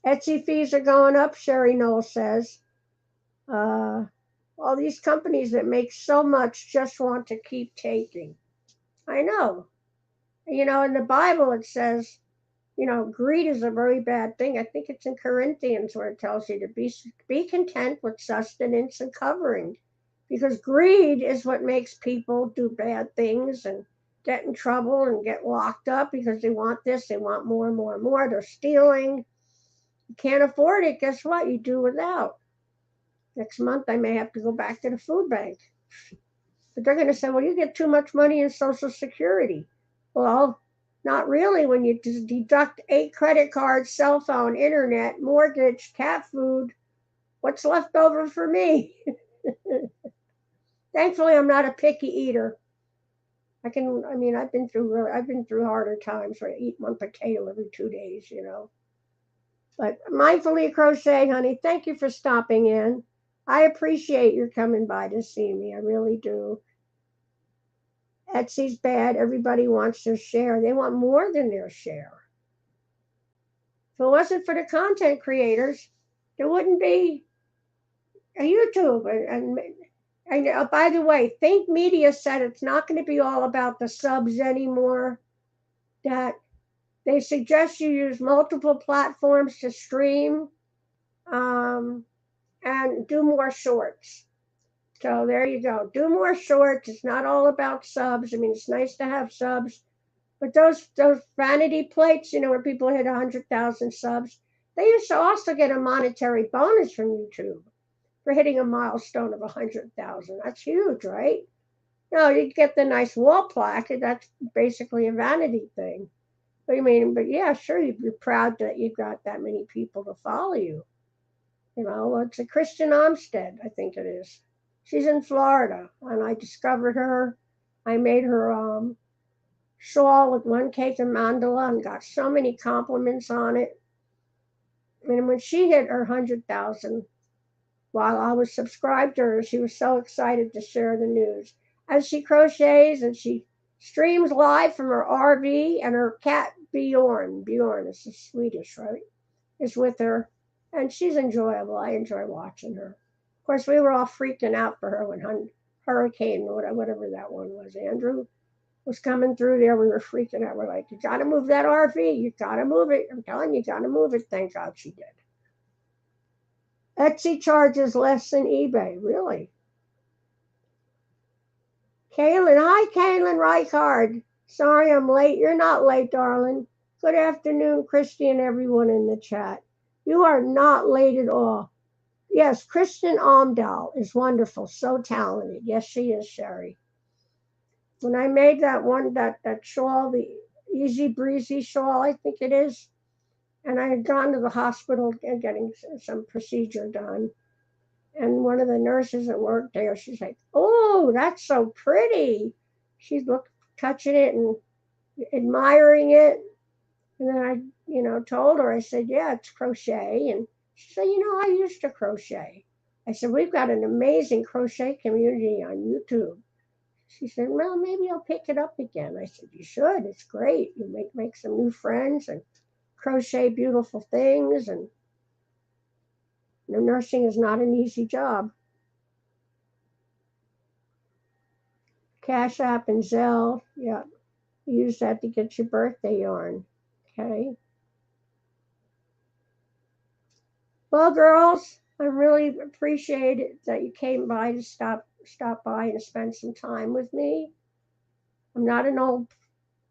Etsy fees are going up, Sherry Knoll says. All these companies that make so much just want to keep taking. I know. In the Bible it says, greed is a very bad thing. I think it's in Corinthians where it tells you to be content with sustenance and covering, because greed is what makes people do bad things and get in trouble and get locked up because they want this, they want more and more and more. They're stealing. You can't afford it. Guess what? You do without. Next month I may have to go back to the food bank. But they're going to say, well, you get too much money in Social Security. Well, not really when you deduct 8 credit cards, cell phone, internet, mortgage, cat food. What's left over for me? Thankfully, I'm not a picky eater. I've been through harder times where I eat one potato every 2 days. But mindfully crochet, honey, thank you for stopping in. I appreciate your coming by to see me. I really do. Etsy's bad. Everybody wants their share. They want more than their share. If it wasn't for the content creators, there wouldn't be a YouTube. And by the way, Think Media said it's not going to be all about the subs anymore. that they suggest you use multiple platforms to stream, um, and do more shorts. So there you go. Do more shorts. It's not all about subs. I mean, it's nice to have subs, but those vanity plates, where people hit 100,000 subs, they used to also get a monetary bonus from YouTube for hitting a milestone of 100,000. That's huge, right? No, you get the nice wall plaque, and that's basically a vanity thing. But yeah, sure, you're proud that you've got that many people to follow you. It's a Christian Armstead, I think it is. She's in Florida, and I discovered her. I made her shawl with one cake and mandala and got so many compliments on it. And when she hit her 100,000, while I was subscribed to her, she was so excited to share the news. As she crochets and she streams live from her RV, and her cat Bjorn is Swedish, right, is with her, and she's enjoyable. I enjoy watching her. Of course, we were all freaking out for her when Hurricane, whatever that one was, Andrew, was coming through there. We were freaking out. We're like, you got to move that RV. You got to move it. I'm telling you, you got to move it. Thank God she did. Etsy charges less than eBay. Really? Kaylin. Hi, Kaylin Reichard. Sorry I'm late. You're not late, darling. Good afternoon, Christy, and everyone in the chat. You are not late at all. Yes, Kristen Omdahl is wonderful. So talented. Yes, she is, Sherry. When I made that shawl, the Easy Breezy shawl, I think it is, and I had gone to the hospital and getting some procedure done. And one of the nurses that worked there, she's like, "Oh, that's so pretty." She's touching it and admiring it. And then I told her, I said, "Yeah, it's crochet." And she said, "I used to crochet." I said, "We've got an amazing crochet community on YouTube." She said, "Well, maybe I'll pick it up again." I said, "You should. It's great. You make some new friends and crochet beautiful things. And nursing is not an easy job." Cash App and Zelle, yeah, use that to get your birthday yarn. Okay. Well, girls, I really appreciate it that you came by to stop by and spend some time with me. I'm not an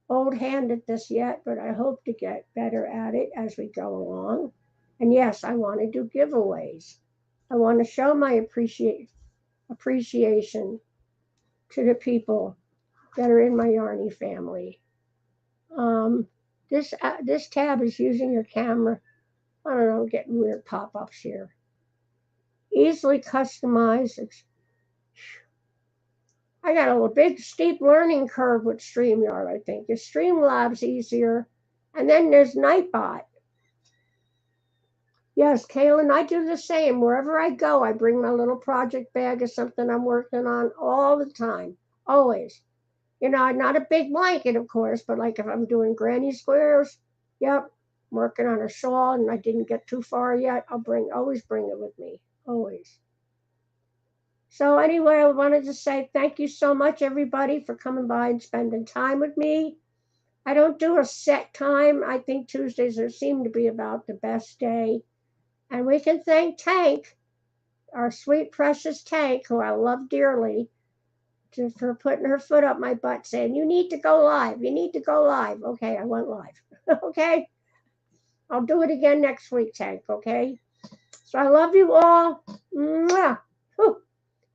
old hand at this yet, but I hope to get better at it as we go along. And yes, I want to do giveaways. I want to show my appreciation to the people that are in my Yarny family. Um, this tab is using your camera. I don't know, getting weird pop-ups here. Easily customized. I got a big steep learning curve with StreamYard, I think. The Streamlabs easier. And then there's Nightbot. Yes, Kaylin, I do the same. Wherever I go, I bring my little project bag of something I'm working on all the time. Always. Not a big blanket, of course, but like if I'm doing granny squares, yep, I'm working on a shawl and I didn't get too far yet, always bring it with me. Always. So anyway, I wanted to say thank you so much, everybody, for coming by and spending time with me. I don't do a set time. I think Tuesdays seem to be about the best day. And we can thank Tank, our sweet, precious Tank, who I love dearly, for putting her foot up my butt saying, "You need to go live. You need to go live." Okay, I went live. Okay? I'll do it again next week, Tank. Okay? So I love you all. Mwah. Whew.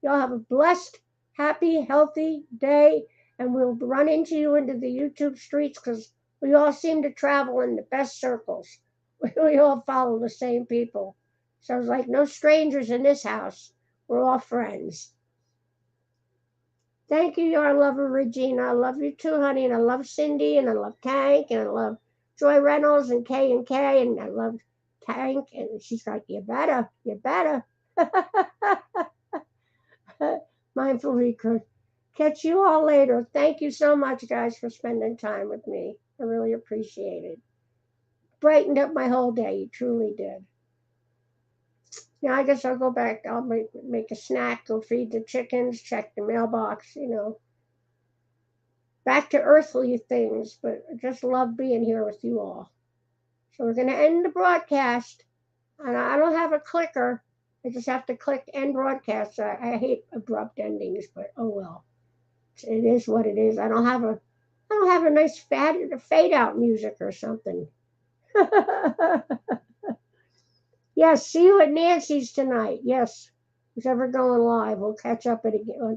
Y'all have a blessed, happy, healthy day. And we'll run into you into the YouTube streets because we all seem to travel in the best circles. We all follow the same people. So it's like no strangers in this house. We're all friends. Thank you, your lover, Regina. I love you too, honey. And I love Cindy, and I love Tank, and I love Joy Reynolds and K, and I love Tank. And she's like, you better. Mindful recruit. Catch you all later. Thank you so much, guys, for spending time with me. I really appreciate it. Brightened up my whole day. You truly did. Now I guess I'll go back. I'll make a snack, go feed the chickens, check the mailbox, back to earthly things, but I just love being here with you all. So we're going to end the broadcast, and I don't have a clicker. I just have to click end broadcast. I hate abrupt endings, but oh well. It is what it is. I don't have a nice fade out music or something. Yes, see you at Nancy's tonight. Yes, who's ever going live, we'll catch up at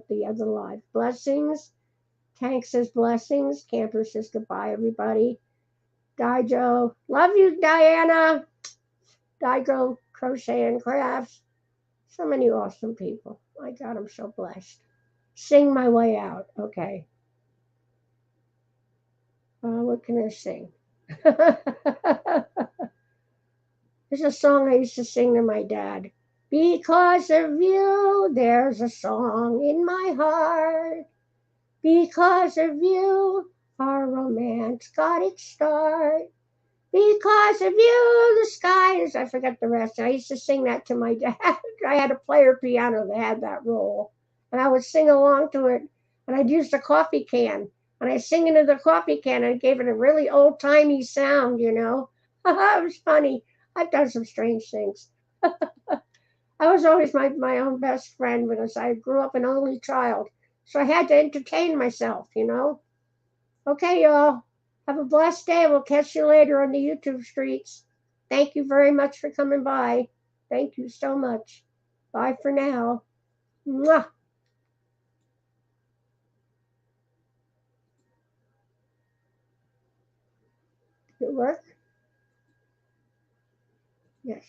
the other live. Blessings. Tank says blessings. Camper says goodbye, everybody. Dijo, love you, Diana. Dijo Crochet and Crafts. So many awesome people. My God, I'm so blessed. Sing my way out. Okay. What can I sing? There's a song I used to sing to my dad. Because of you, there's a song in my heart. Because of you, our romance got its start. Because of you, the sky is. I forgot the rest. I used to sing that to my dad. I had a player piano that had that roll. And I would sing along to it. And I'd use the coffee can. And I sing into the coffee can and it gave it a really old timey sound, you know. It was funny. I've done some strange things. I was always my own best friend because I grew up an only child. So I had to entertain myself, you know. Okay, y'all. Have a blessed day. We'll catch you later on the YouTube streets. Thank you very much for coming by. Thank you so much. Bye for now. Mwah. Did it work? Yes.